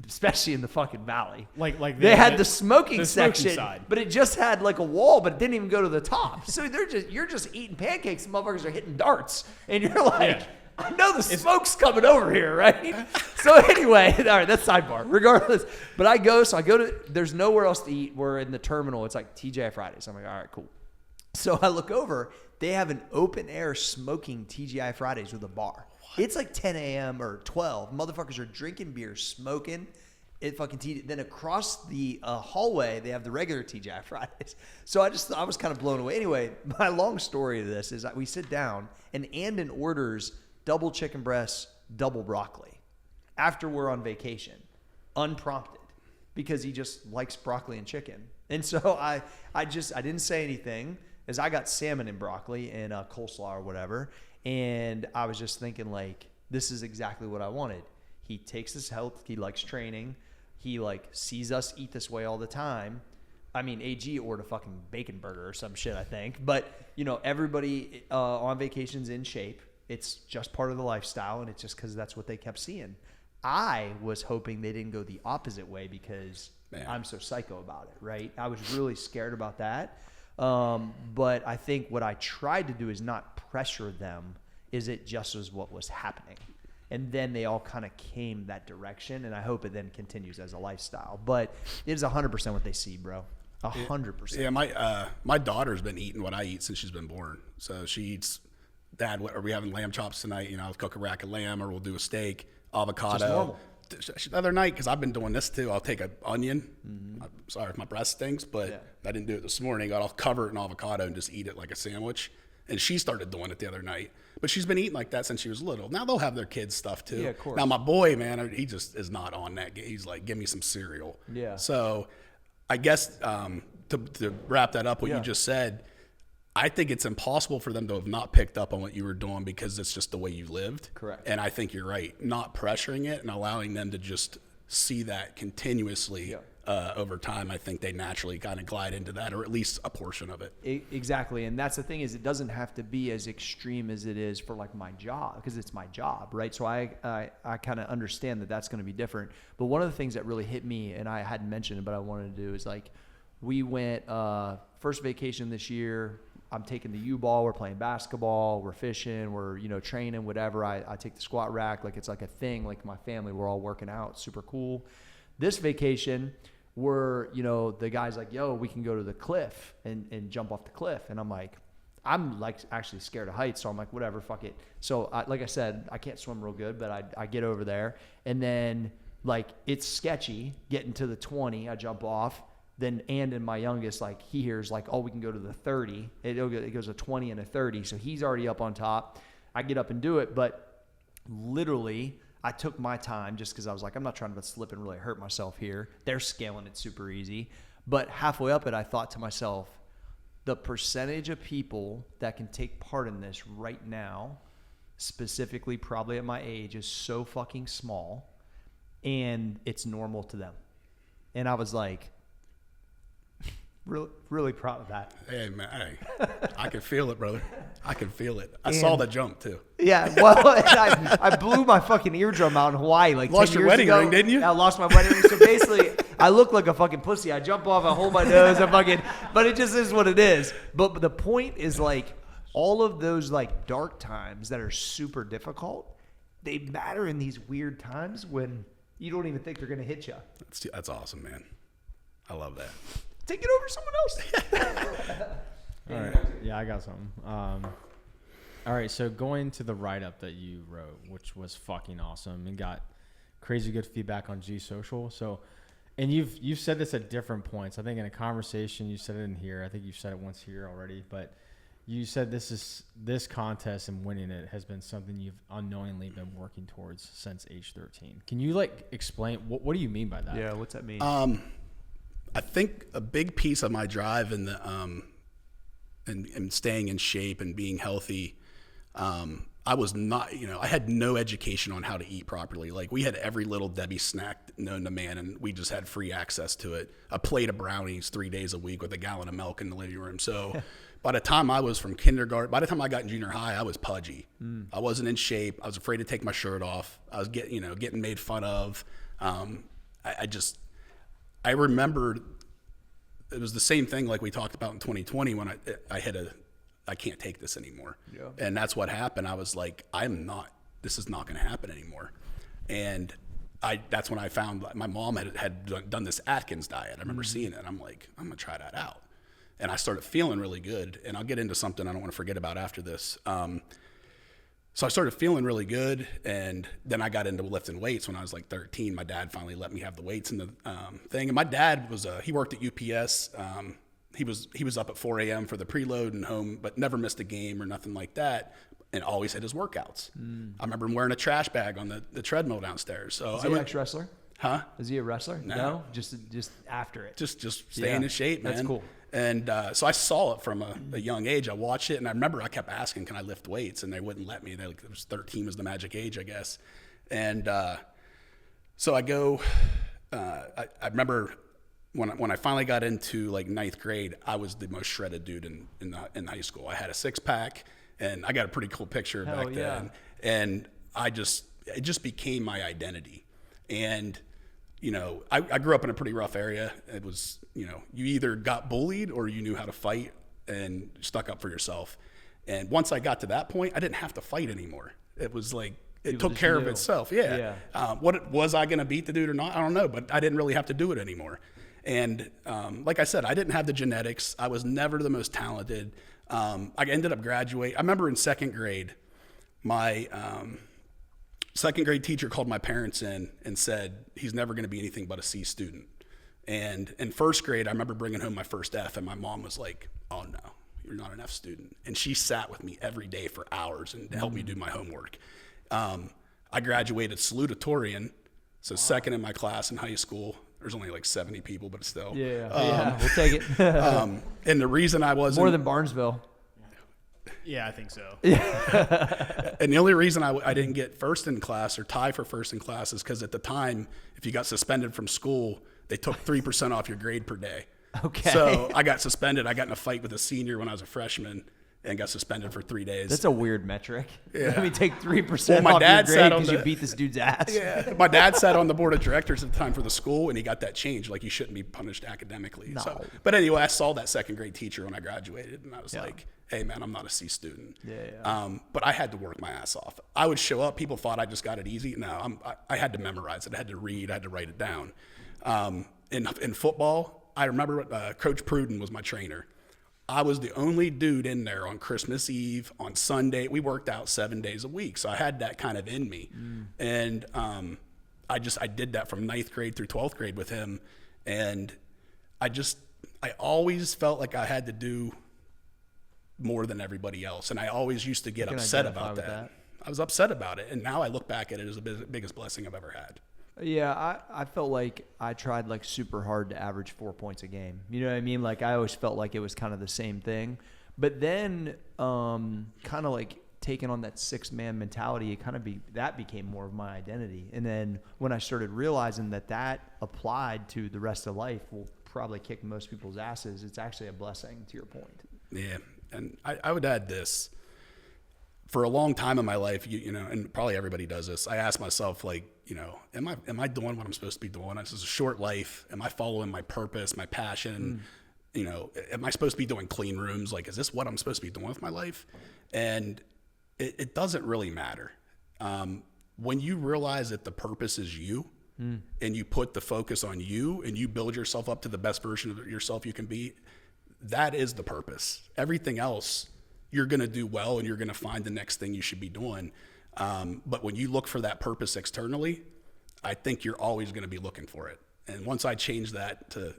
especially in the fucking valley. Like they had the smoking smoking section, side. but it just had like a wall, but it didn't even go to the top. So you're just eating pancakes, and motherfuckers are hitting darts, and you're like, I know the smoke's coming over here, right? So anyway, all right, that's sidebar. Regardless, but I go to. There's nowhere else to eat. We're in the terminal. It's like TGI Fridays. I'm like, all right, cool. So I look over. They have an open air smoking TGI Fridays with a bar. What? It's like 10 a.m. or 12. Motherfuckers are drinking beer, smoking. Then across the hallway, they have the regular TGI Fridays. So I was kind of blown away. Anyway, my long story of this is that we sit down and Andon orders double chicken breasts, double broccoli after we're on vacation, unprompted, because he just likes broccoli and chicken. And so I didn't say anything, as I got salmon and broccoli and coleslaw or whatever. And I was just thinking, like, this is exactly what I wanted. He takes his health. He likes training. He like sees us eat this way all the time. I mean, AG ordered a fucking bacon burger or some shit, I think. But, everybody on vacation's in shape. It's just part of the lifestyle, and it's just because that's what they kept seeing. I was hoping they didn't go the opposite way, because I'm so psycho about it, right? I was really scared about that. But I think what I tried to do is not pressure them. Is it just was what was happening? And then they all kind of came that direction, and I hope it then continues as a lifestyle. But it is 100% what they see, bro. 100%. Yeah, my daughter's been eating what I eat since she's been born. So she eats, Dad, are we having lamb chops tonight? I'll cook a rack of lamb, or we'll do a steak, avocado. Just normal. The other night, because I've been doing this too, I'll take an onion. I'm sorry if my breast stinks, but I didn't do it this morning. I'll cover it in avocado and just eat it like a sandwich. And she started doing it the other night. But she's been eating like that since she was little. Now they'll have their kids' stuff too. Yeah, of course. Now my boy, man, he just is not on that. He's like, give me some cereal. Yeah. So I guess to wrap that up, what you just said, I think it's impossible for them to have not picked up on what you were doing, because it's just the way you lived. Correct. And I think you're right. Not pressuring it and allowing them to just see that continuously over time. I think they naturally kind of glide into that, or at least a portion of it. Exactly. And that's the thing, is it doesn't have to be as extreme as it is for like my job, because it's my job, right? So I kind of understand that that's going to be different. But one of the things that really hit me, and I hadn't mentioned it, but I wanted to do, is like, we went first vacation this year. I'm taking the U-ball, we're playing basketball, we're fishing, we're, training, whatever. I take the squat rack. Like, it's like a thing, like my family, we're all working out. Super cool. This vacation, the guy's like, yo, we can go to the cliff and jump off the cliff. And I'm like actually scared of heights. So I'm like, whatever, fuck it. So like I said, I can't swim real good, but I get over there, and then like, it's sketchy getting to the 20, I jump off. Then and my youngest, like, he hears like, oh, we can go to the 30. It goes a 20 and a 30. So he's already up on top. I get up and do it, but literally I took my time just because I was like, I'm not trying to slip and really hurt myself here. They're scaling it super easy. But halfway up it, I thought to myself, the percentage of people that can take part in this right now, specifically probably at my age, is so fucking small, and it's normal to them. And I was like, really, really proud of that. Hey, man, I can feel it, brother. I can feel it. I saw the jump, too. Yeah, well, I blew my fucking eardrum out in Hawaii like 10 years ago. Lost your wedding ring, didn't you? I lost my wedding ring. So basically, I look like a fucking pussy. I jump off, I hold my nose, but it just is what it is. But the point is, like, all of those, like, dark times that are super difficult, they matter in these weird times when you don't even think they're going to hit you. That's awesome, man. I love that. Take it over someone else. All right. Yeah, I got something. All right, so going to the write-up that you wrote, which was fucking awesome, and got crazy good feedback on G Social. So, and you've said this at different points. I think in a conversation you said it in here. I think you've said it once here already, but you said this contest and winning it has been something you've unknowingly been working towards since age 13. Can you like explain what do you mean by that? Yeah, what's that mean? I think a big piece of my drive and and staying in shape and being healthy, I was not, I had no education on how to eat properly. Like, we had every little Debbie snack known to man, and we just had free access to it. A plate of brownies 3 days a week with a gallon of milk in the living room. So by the time I was from kindergarten, by the time I got in junior high, I was pudgy. I wasn't in shape. I was afraid to take my shirt off. I was getting made fun of. I remember it was the same thing like we talked about in 2020 when I hit I can't take this anymore. Yeah. And that's what happened. I was like, this is not going to happen anymore. And that's when I found my mom had done this Atkins diet. I remember seeing it, and I'm like, I'm going to try that out. And I started feeling really good. And I'll get into something I don't want to forget about after this. So I started feeling really good, and then I got into lifting weights when I was like 13. My dad finally let me have the weights in the thing. And my dad he worked at UPS. He was up at 4 a.m. for the preload and home, but never missed a game or nothing like that, and always had his workouts. I remember him wearing a trash bag on the treadmill downstairs. So Is he an ex-wrestler? Huh? Is he a wrestler? No. Just after it. Just staying in shape, man. That's cool. And so I saw it from a young age. I watched it, and I remember I kept asking, can I lift weights? And they wouldn't let me. It was 13 was the magic age, I guess. And so I go, I remember when I finally got into like 9th grade, I was the most shredded dude in high school. I had a 6-pack, and I got a pretty cool picture back then. And it just became my identity. And I grew up in a pretty rough area. It was, you either got bullied or you knew how to fight and stuck up for yourself. And once I got to that point, I didn't have to fight anymore. It was like, it took care of itself. Yeah. Was I going to beat the dude or not? I don't know, but I didn't really have to do it anymore. And like I said, I didn't have the genetics. I was never the most talented. I ended up graduating. I remember in 2nd grade, my 2nd grade teacher called my parents in and said he's never going to be anything but a C student. And in 1st grade, I remember bringing home my first F, and my mom was like, oh no, you're not an F student. And she sat with me every day for hours and helped me do my homework. I graduated salutatorian, so second in my class in high school. There's only like 70 people, but still. Yeah, we'll take it. And the reason I wasn't... More than Barnesville. Yeah, I think so. And the only reason I didn't get first in class or tie for first in class is because at the time, if you got suspended from school, they took 3% off your grade per day. Okay. So I got suspended. I got in a fight with a senior when I was a freshman, and got suspended for 3 days. That's a weird metric. Yeah. Let me take 3% Well, my off dad your sat grade on because you the- beat this dude's ass. Yeah, my dad sat on the board of directors at the time for the school, and he got that changed. Like, you shouldn't be punished academically. No. So, but anyway, I saw that second grade teacher when I graduated, and I was like, "Hey, man, I'm not a C student." But I had to work my ass off. I would show up. People thought I just got it easy. No, I had to memorize it. I had to read. I had to write it down. In football, I remember Coach Pruden was my trainer. I was the only dude in there on Christmas Eve, on Sunday. We worked out 7 days a week, so I had that kind of in me. And I did that from 9th grade through 12th grade with him. And I always felt like I had to do more than everybody else. And I always used to get upset about that. I was upset about it. And now I look back at it as the biggest blessing I've ever had. Yeah, I felt like I tried like super hard to average 4 points a game. You know what I mean? Like I always felt like it was kind of the same thing. But then kind of like taking on that 6-man mentality, that became more of my identity. And then when I started realizing that applied to the rest of life will probably kick most people's asses, it's actually a blessing, to your point. Yeah, and I would add this. For a long time in my life, you know, and probably everybody does this, I ask myself, like, you know, am I doing what I'm supposed to be doing? This is a short life. Am I following my purpose, my passion? You know, am I supposed to be doing clean rooms? Like, is this what I'm supposed to be doing with my life? And it doesn't really matter. When you realize that the purpose is you, and you put the focus on you, and you build yourself up to the best version of yourself you can be, that is the purpose. Everything else, you're going to do well, and you're going to find the next thing you should be doing. But when you look for that purpose externally, I think you're always going to be looking for it. And once I changed that to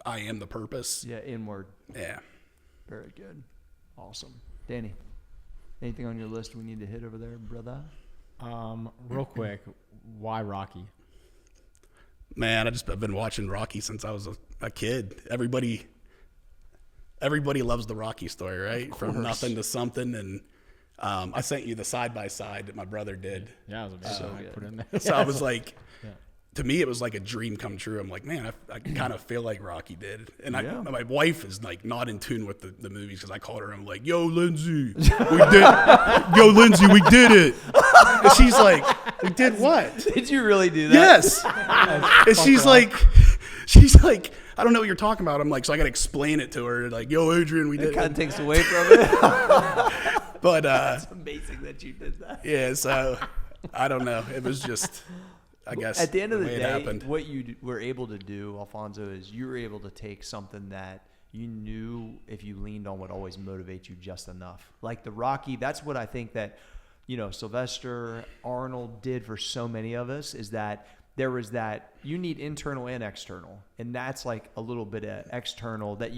I am the purpose. Yeah, inward. Yeah. Very good. Awesome. Danny, anything on your list we need to hit over there, brother? Real quick, why Rocky? Man, I've been watching Rocky since I was a kid. Everybody loves the Rocky story, right? From nothing to something. And I sent you the side-by-side that my brother did. Yeah, it was amazing. I put in there. So I was like, to me, it was like a dream come true. I'm like, man, I kind of feel like Rocky did. And my wife is like not in tune with the movies because I called her and I'm like, yo, Lindsay, we did it. And she's like, we did what? Did you really do that? Yes. And she's like, I don't know what you're talking about. I'm like, so I got to explain it to her. Like, yo, Adrian, we did It it. kind of takes away from it. But It's amazing that you did that. yeah, so I don't know. It was just, I guess, At the end of the way it day, happened. what you were able to do, Alfonso, is you were able to take something that you knew if you leaned on would always motivate you just enough. Like the Rocky, that's what I think that, you know, Sylvester Arnold did for so many of us, is that there was that you need internal and external. And that's like a little bit of external that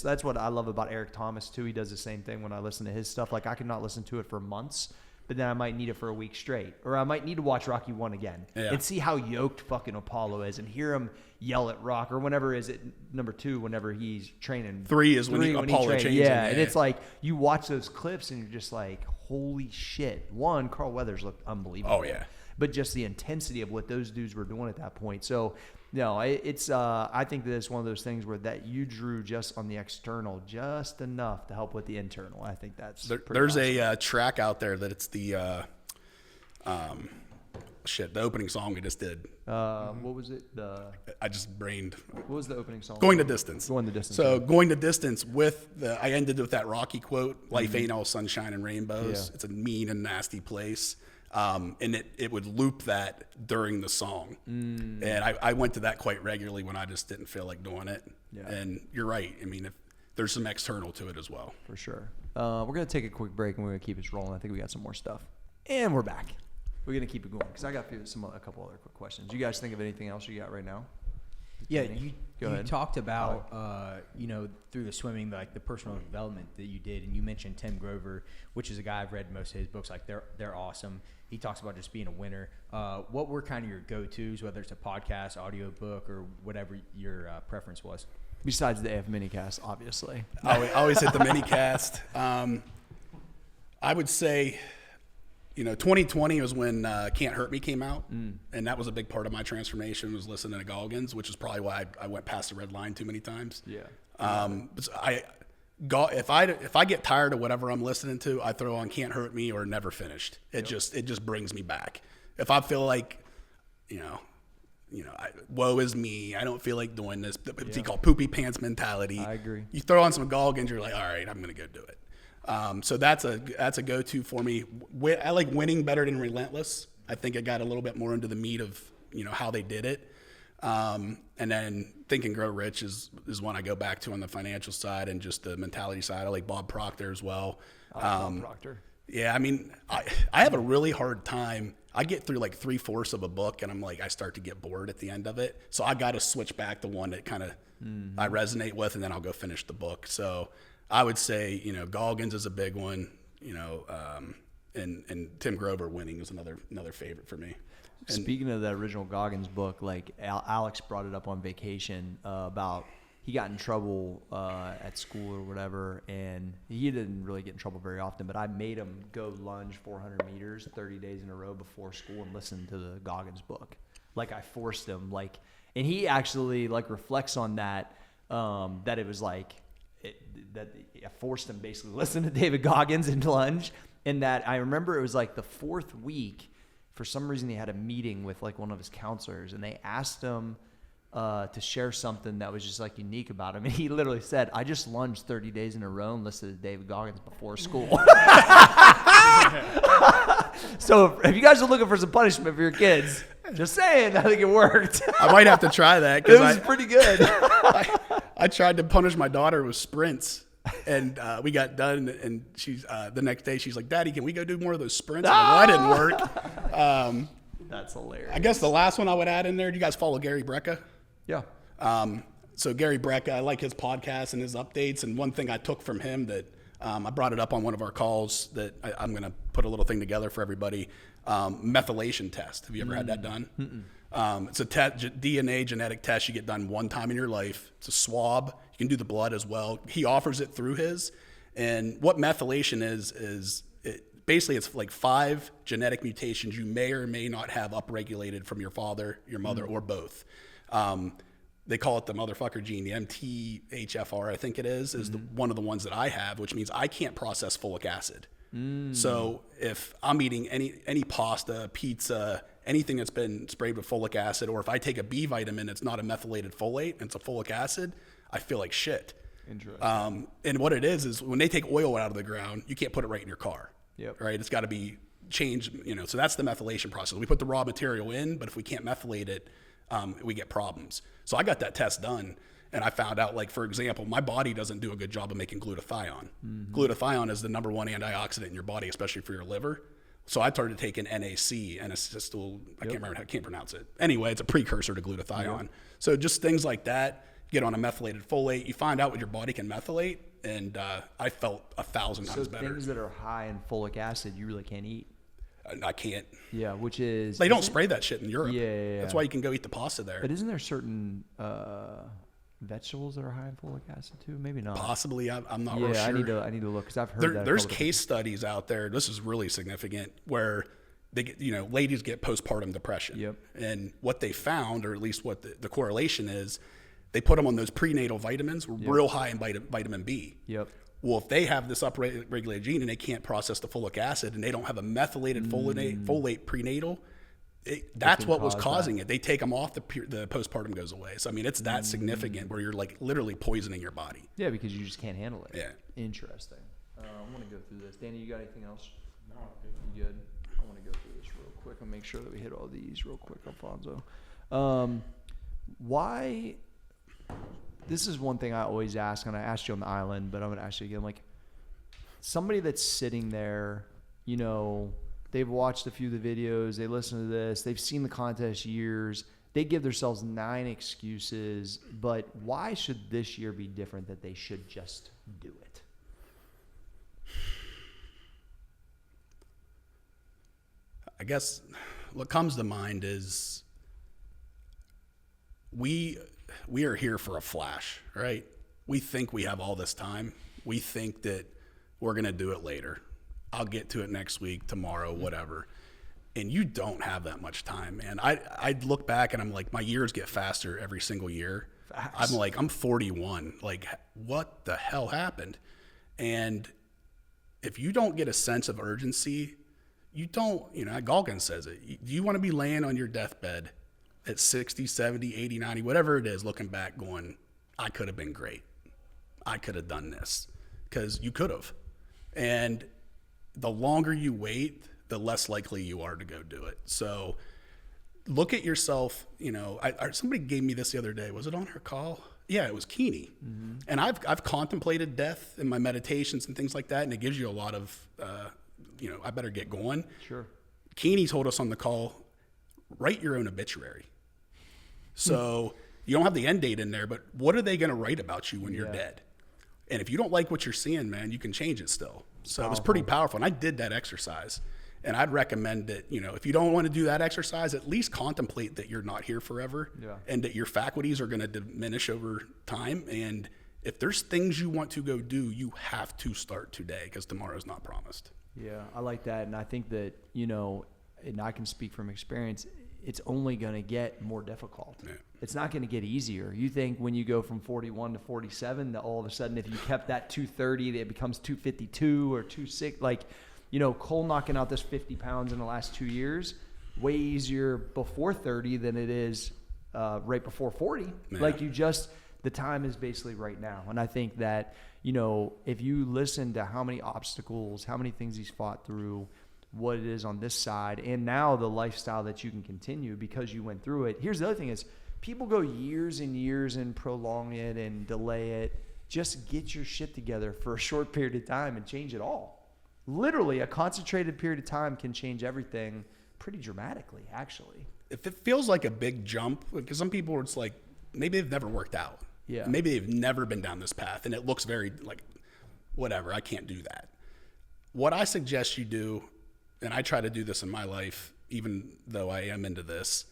that's what I love about Eric Thomas too. He does the same thing when I listen to his stuff. Like I could not listen to it for months, but then I might need it for a week straight, or I might need to watch Rocky 1 again and see how yoked fucking Apollo is and hear him yell at Rock, or whenever is it number 2, whenever he's training. 3 is when Apollo changes. Yeah, and it's like you watch those clips and you're just like, holy shit. One, Carl Weathers looked unbelievable. Oh, yeah. But just the intensity of what those dudes were doing at that point. So, no, it's I think that it's one of those things where that you drew just on the external just enough to help with the internal. I think that's there's awesome. A track out there that it's the the opening song we just did. What was it? I just brained. What was the opening song? Going the Distance. Going the Distance. So Going the Distance I ended with that Rocky quote, life ain't all sunshine and rainbows. Yeah. It's a mean and nasty place. And it would loop that during the song. And I went to that quite regularly when I just didn't feel like doing it. Yeah. And you're right. I mean, there's some external to it as well. For sure. We're going to take a quick break and we're going to keep this rolling. I think we got some more stuff. And we're back. We're going to keep it going because I got a couple other quick questions. You guys think of anything else you got right now? Yeah, Danny? you talked about, through the swimming, like the personal development that you did, and you mentioned Tim Grover, which is a guy I've read most of his books. Like they're awesome. He talks about just being a winner. What were kind of your go-tos, whether it's a podcast, audio book, or whatever your preference was? Besides the AF Minicast, obviously. I always hit the Minicast. I would say, 2020 was when Can't Hurt Me came out, and that was a big part of my transformation, was listening to Goggins, which is probably why I went past the red line too many times. Yeah. if I get tired of whatever I'm listening to, I throw on Can't Hurt Me or Never Finished. It just brings me back. If I feel like, woe is me, I don't feel like doing this. It's called poopy pants mentality. I agree. You throw on some Goggins, you're like, all right, I'm gonna go do it. So that's a go-to for me. I like winning better than relentless. I think I got a little bit more into the meat of how they did it. And then Think and Grow Rich is one I go back to on the financial side and just the mentality side. I like Bob Proctor as well. Bob Proctor. Yeah, I mean, I have a really hard time. I get through like 3/4 of a book and I'm like, I start to get bored at the end of it. So I got to switch back to one that kind of I resonate with, and then I'll go finish the book. So I would say, Goggins is a big one, and Tim Grover winning is another favorite for me. And Speaking of that original Goggins book, like Alex brought it up on vacation about he got in trouble at school or whatever, and he didn't really get in trouble very often, but I made him go lunge 400 meters 30 days in a row before school and listen to the Goggins book. Like I forced him, and he actually reflects on that, that it was that I forced him basically to listen to David Goggins and lunge, and that I remember it was like the 4th week. For some reason, he had a meeting with one of his counselors, and they asked him to share something that was just unique about him. And he literally said, I just lunged 30 days in a row and listened to David Goggins before school. So if you guys are looking for some punishment for your kids, just saying, I think it worked. I might have to try that. It was pretty good. I tried to punish my daughter with sprints. And we got done, and she's the next day she's like, Daddy, can we go do more of those sprints? That didn't work. That's hilarious. I guess the last one I would add in there, do you guys follow Gary Brecka? Yeah. So Gary Brecka, I like his podcast and his updates. And one thing I took from him that I brought it up on one of our calls that I'm going to put a little thing together for everybody. Methylation test. Have you ever had that done? It's a DNA genetic test you get done one time in your life. It's a swab. You can do the blood as well. He offers it through his. And what methylation is basically it's like 5 genetic mutations you may or may not have upregulated from your father, your mother, or both. They call it the motherfucker gene, the MTHFR, I think it is one of the ones that I have, which means I can't process folic acid. So if I'm eating any pasta, pizza, anything that's been sprayed with folic acid, or if I take a B vitamin, it's not a methylated folate, and it's a folic acid, I feel like shit. Interesting. And what it is when they take oil out of the ground, you can't put it right in your car. Yep. Right? It's got to be changed, so that's the methylation process. We put the raw material in, but if we can't methylate it, we get problems. So I got that test done, and I found out, for example, my body doesn't do a good job of making glutathione. Glutathione is the number 1 antioxidant in your body, especially for your liver. So I started taking NAC, N-acetyl, I can't pronounce it. Anyway, it's a precursor to glutathione. Yep. So just things like that, get on a methylated folate, you find out what your body can methylate, and I felt 1,000 times better. So things that are high in folic acid, you really can't eat? I can't. Yeah, which is... They don't spray that shit in Europe. Yeah. That's why you can go eat the pasta there. But isn't there certain vegetables that are high in folic acid too? Maybe not. Possibly. I'm not real sure. Yeah, I need to look because I've heard that. There's case studies out there. This is really significant where they get, ladies get postpartum depression. Yep. And what they found, or at least what the correlation is, they put them on those prenatal vitamins, real high in vitamin B. Yep. Well, if they have this upregulated gene and they can't process the folic acid and they don't have a methylated folate prenatal, that's what was causing it. They take them off, the postpartum goes away. So, I mean, it's that significant where you're literally poisoning your body. Yeah, because you just can't handle it. Yeah. Interesting. I want to go through this. Danny, you got anything else? No. You good? I want to go through this real quick and make sure that we hit all these real quick, Alfonso. Why... This is one thing I always ask, and I asked you on the island, but I'm going to ask you again. Somebody that's sitting there, they've watched a few of the videos, they listen to this, they've seen the contest years, they give themselves 9 excuses, but why should this year be different that they should just do it? I guess what comes to mind is we are here for a flash, right? We think we have all this time. We think that we're going to do it later. I'll get to it next week, tomorrow, whatever. And you don't have that much time, man. I look back and I'm like, my years get faster every single year. Facts. I'm like, I'm 41. Like, what the hell happened? And if you don't get a sense of urgency, you don't, Galkin says it. You want to be laying on your deathbed at 60, 70, 80, 90, whatever it is, looking back going, I could have been great. I could have done this, because you could have. And the longer you wait, the less likely you are to go do it. So look at yourself. Somebody gave me this the other day. Was it on her call? Yeah, it was Keeney. Mm-hmm. And I've contemplated death in my meditations and things like that, and it gives you a lot of, I better get going. Sure. Keeney told us on the call, write your own obituary. So you don't have the end date in there, but what are they going to write about you when you're dead? And if you don't like what you're seeing, man, you can change it still. So it was pretty powerful. And I did that exercise. And I'd recommend that, if you don't want to do that exercise, at least contemplate that you're not here forever and that your faculties are going to diminish over time. And if there's things you want to go do, you have to start today, because tomorrow's not promised. Yeah, I like that. And I think that, and I can speak from experience, it's only going to get more difficult. Yeah. It's not going to get easier. You think when you go from 41 to 47, that all of a sudden, if you kept that 230, that it becomes 252 or 26, Cole knocking out this 50 pounds in the last 2 years, way easier before 30 than it is right before 40. Yeah. The time is basically right now. And I think that, if you listen to how many obstacles, how many things he's fought through, what it is on this side, and now the lifestyle that you can continue because you went through it. Here's the other thing is people go years and years and prolong it and delay it. Just get your shit together for a short period of time and change it all. Literally, a concentrated period of time can change everything pretty dramatically, actually. If it feels like a big jump, because some people, it's like, maybe they've never worked out. Yeah. Maybe they've never been down this path, and it looks very like, whatever, I can't do that. What I suggest you do, and I try to do this in my life, even though I am into this,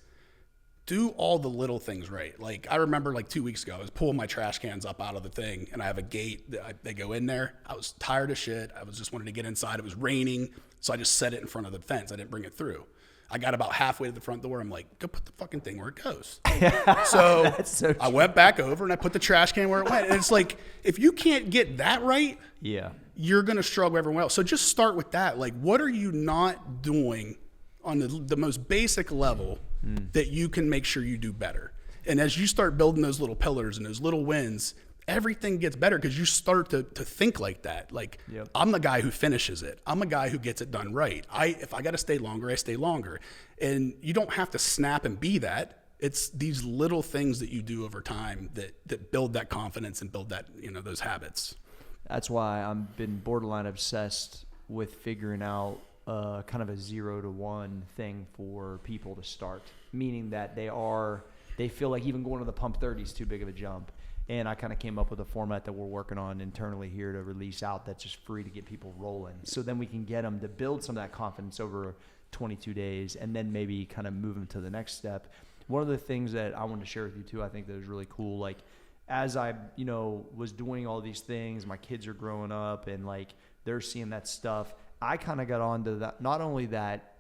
do all the little things right. Like, I remember 2 weeks ago, I was pulling my trash cans up out of the thing, and I have a gate that they go in there. I was tired of shit. I was just wanted to get inside. It was raining, so I just set it in front of the fence. I didn't bring it through. I got about halfway to the front door. I'm like, go put the fucking thing where it goes. So I went back over and I put the trash can where it went. And it's like, if you can't get that right, you're going to struggle everywhere else. So just start with that. Like, what are you not doing on the most basic level that you can make sure you do better? And as you start building those little pillars and those little wins, everything gets better because you start to think like that. Like, I'm the guy who finishes it. I'm a guy who gets it done right. If I got to stay longer, I stay longer. And you don't have to snap and be that. It's these little things that you do over time that build that confidence and build that, those habits. That's why I've been borderline obsessed with figuring out kind of a 0 to 1 thing for people to start, meaning that they feel like even going to the pump 30 is too big of a jump. And I kind of came up with a format that we're working on internally here to release out that's just free to get people rolling. So then we can get them to build some of that confidence over 22 days and then maybe kind of move them to the next step. One of the things that I wanted to share with you too, I think that was really cool. Like, as I, was doing all these things, my kids are growing up and they're seeing that stuff. I kind of got onto that. Not only that,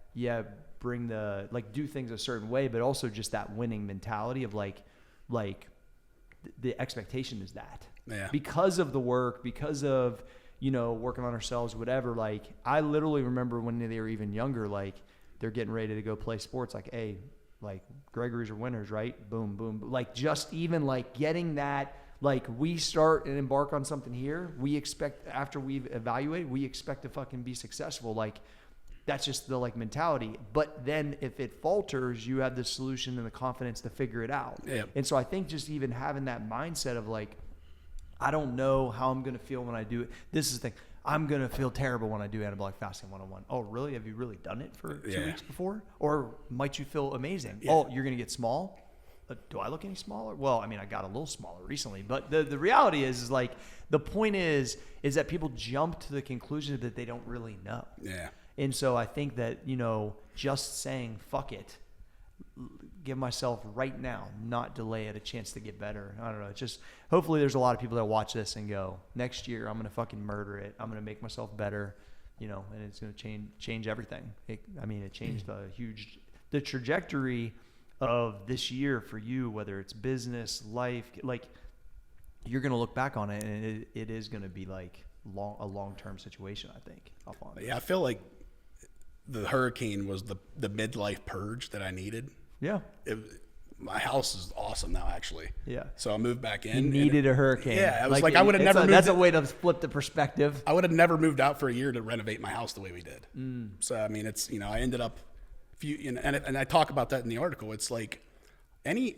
bring do things a certain way, but also just that winning mentality of the expectation is that because of the work, because of, working on ourselves, whatever, I literally remember when they were even younger, they're getting ready to go play sports. Hey, Gregory's are winners, right? Boom, boom. Just even getting that, we start and embark on something here. We expect after we've evaluated, we expect to fucking be successful. That's just the mentality. But then if it falters, you have the solution and the confidence to figure it out. Yep. And so I think just even having that mindset of I don't know how I'm going to feel when I do it. This is the thing. I'm going to feel terrible when I do anabolic fasting 101. Oh, really? Have you really done it for 2 weeks before? Or might you feel amazing? Yeah. Oh, you're going to get small? Do I look any smaller? Well, I mean, I got a little smaller recently. But the reality is the point is that people jump to the conclusion that they don't really know. Yeah. And so I think that, just saying, fuck it, give myself right now, not delay it, a chance to get better. I don't know. It's just, hopefully there's a lot of people that watch this and go, next year, I'm going to fucking murder it. I'm going to make myself better, and it's going to change everything. It changed the trajectory of this year for you, whether it's business, life, like you're going to look back on it and it is going to be like a long-term situation, I think. Alfonso. Yeah, I feel like the hurricane was the midlife purge that I needed. Yeah. My house is awesome now, actually. Yeah. So I moved back in. You needed a hurricane. Yeah, I was like I would have never moved. That's a way to flip the perspective. I would have never moved out for a year to renovate my house the way we did. So, I mean, it's, I ended up, and I talk about that in the article. It's like any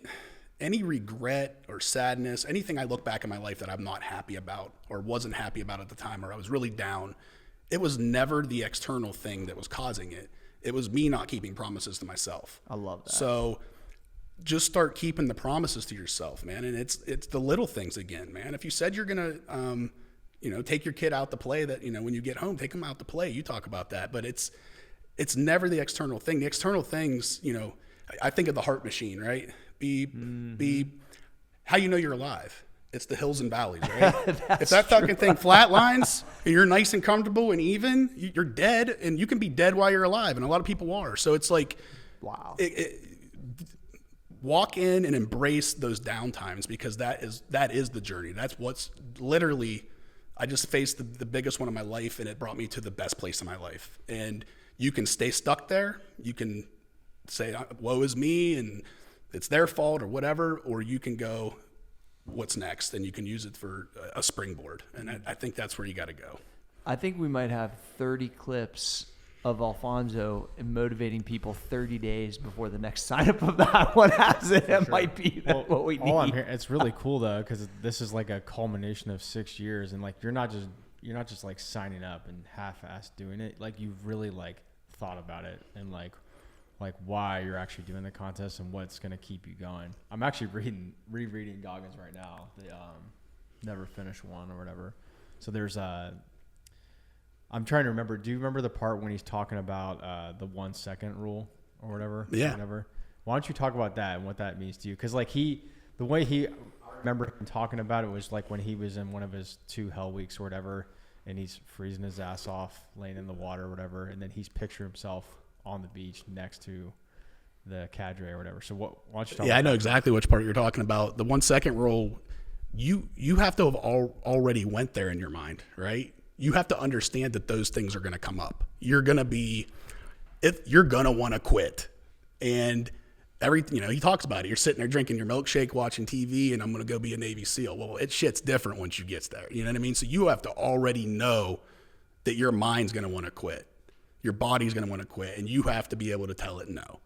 regret or sadness, anything I look back in my life that I'm not happy about or wasn't happy about at the time, or I was really down, it was never the external thing that was causing it. It was me not keeping promises to myself. I love that. So just start keeping the promises to yourself, man. And it's the little things again, man. If you said you're going to, take your kid out to play, that, when you get home, take them out to play. You talk about that, but it's never the external thing. The external things, I think of the heart machine, right? Be how you know you're alive. It's the hills and valleys, right? If that fucking thing flatlines and you're nice and comfortable and even, you're dead, and you can be dead while you're alive. And a lot of people are. So it's like, wow. Walk in and embrace those down times, because that is the journey. That's what's literally, I just faced the biggest one of my life, and it brought me to the best place in my life. And you can stay stuck there. You can say, woe is me, and it's their fault or whatever, or you can go, what's next? And you can use it for a springboard. And I think that's where you got to go. I think we might have 30 clips of Alfonso motivating people 30 days before the next sign up of that one has it. That might be what we need. All I'm hearing, it's really cool though, because this is like a culmination of 6 years, and like you're not just like signing up and half-assed doing it. Like you've really like thought about it and like why you're actually doing the contest and what's gonna keep you going. I'm actually rereading Goggins right now. The Never Finish One or whatever. So there's I'm trying to remember. Do you remember the part when he's talking about the 1 second rule or whatever? Yeah. Whatever. Why don't you talk about that and what that means to you? Because like the way I remember him talking about it was like when he was in one of his 2 hell weeks or whatever, and he's freezing his ass off, laying in the water or whatever, and then he's picturing himself on the beach next to the cadre or whatever. So why don't you talk about I know exactly which part you're talking about. The 1 second rule, you have to have already went there in your mind, right? You have to understand that those things are going to come up. You're going to want to quit. And he talks about it. You're sitting there drinking your milkshake, watching TV, and I'm going to go be a Navy SEAL. Well, shit's different once you get there. You know what I mean? So you have to already know that your mind's going to want to quit. Your body's going to want to quit, and you have to be able to tell it no.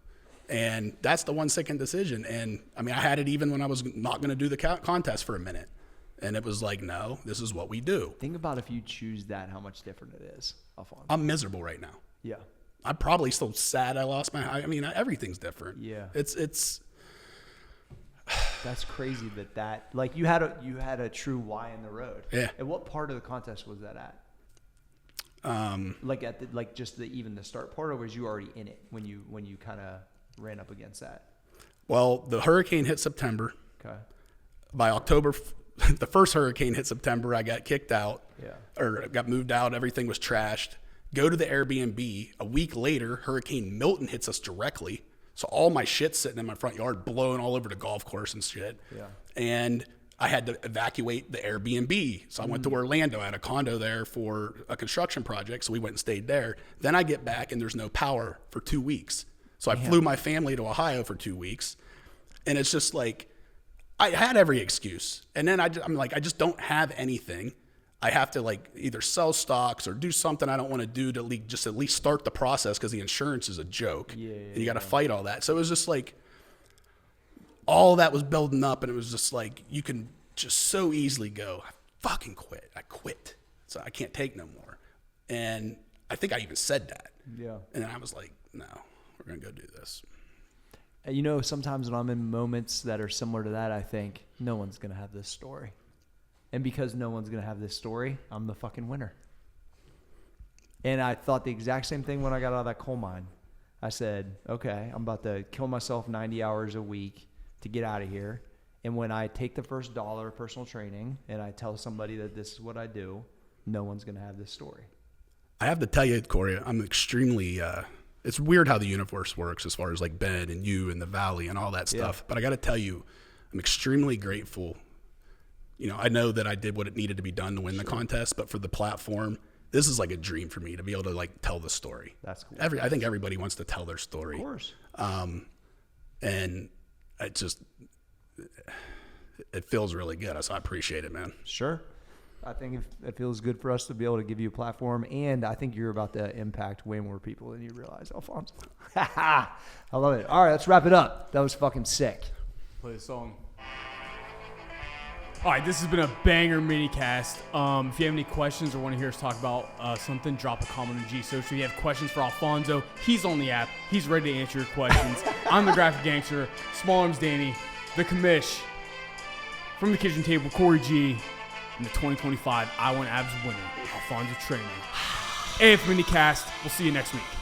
And that's the 1 second decision. And I mean, I had it even when I was not going to do the contest for a minute. And it was like, no, this is what we do. Think about if you choose that, how much different it is, Alfonso. I'm miserable right now. Yeah. I'm probably still sad I lost I mean, everything's different. Yeah. It's That's crazy that like you had a true why in the road. Yeah. And what part of the contest was that at? Like at even the start part, or was you already in it when you kind of ran up against that? Well, the hurricane hit September. Okay. By October, the first hurricane hit September. I got kicked out. Yeah. Or got moved out. Everything was trashed. Go to the Airbnb. A week later, Hurricane Milton hits us directly. So all my shit's sitting in my front yard, blowing all over the golf course and shit. Yeah. And I had to evacuate the Airbnb. So I went to Orlando. I had a condo there for a construction project. So we went and stayed there. Then I get back and there's no power for 2 weeks. So I flew my family to Ohio for 2 weeks. And it's just like, I had every excuse. And then I'm like, I just don't have anything. I have to like either sell stocks or do something I don't want to do to just at least start the process, because the insurance is a joke. And you got to fight all that. So it was just like, all that was building up, and it was just like, you can just so easily go, I fucking quit. I quit. So I can't take no more. And I think I even said that. Yeah. And then I was like, no, we're going to go do this. Sometimes when I'm in moments that are similar to that, I think no one's going to have this story. And because no one's going to have this story, I'm the fucking winner. And I thought the exact same thing when I got out of that coal mine. I said, okay, I'm about to kill myself 90 hours a week to get out of here. And when I take the first dollar of personal training and I tell somebody that this is what I do, no one's going to have this story. I have to tell you, Cory, I'm extremely it's weird how the universe works as far as like Ben and you and the Valley and all that stuff. But I got to tell you, I'm extremely grateful. You know, I know that I did what it needed to be done to win the contest, but for the platform, this is like a dream for me to be able to like tell the story. That's cool. I think everybody wants to tell their story. Of course. And it feels really good. So I appreciate it, man. Sure. I think it feels good for us to be able to give you a platform, and I think you're about to impact way more people than you realize, Alfonso. I love it. All right, let's wrap it up. That was fucking sick. Play the song. All right, this has been a banger minicast. If you have any questions or want to hear us talk about something, drop a comment on G Social. If you have questions for Alfonso, he's on the app. He's ready to answer your questions. I'm the Graphic Gangster, Small Arms Danny, the commish, from the kitchen table, Cory G, and the 2025 I Want Abs winner, Alfonso Traina. AF Minicast. We'll see you next week.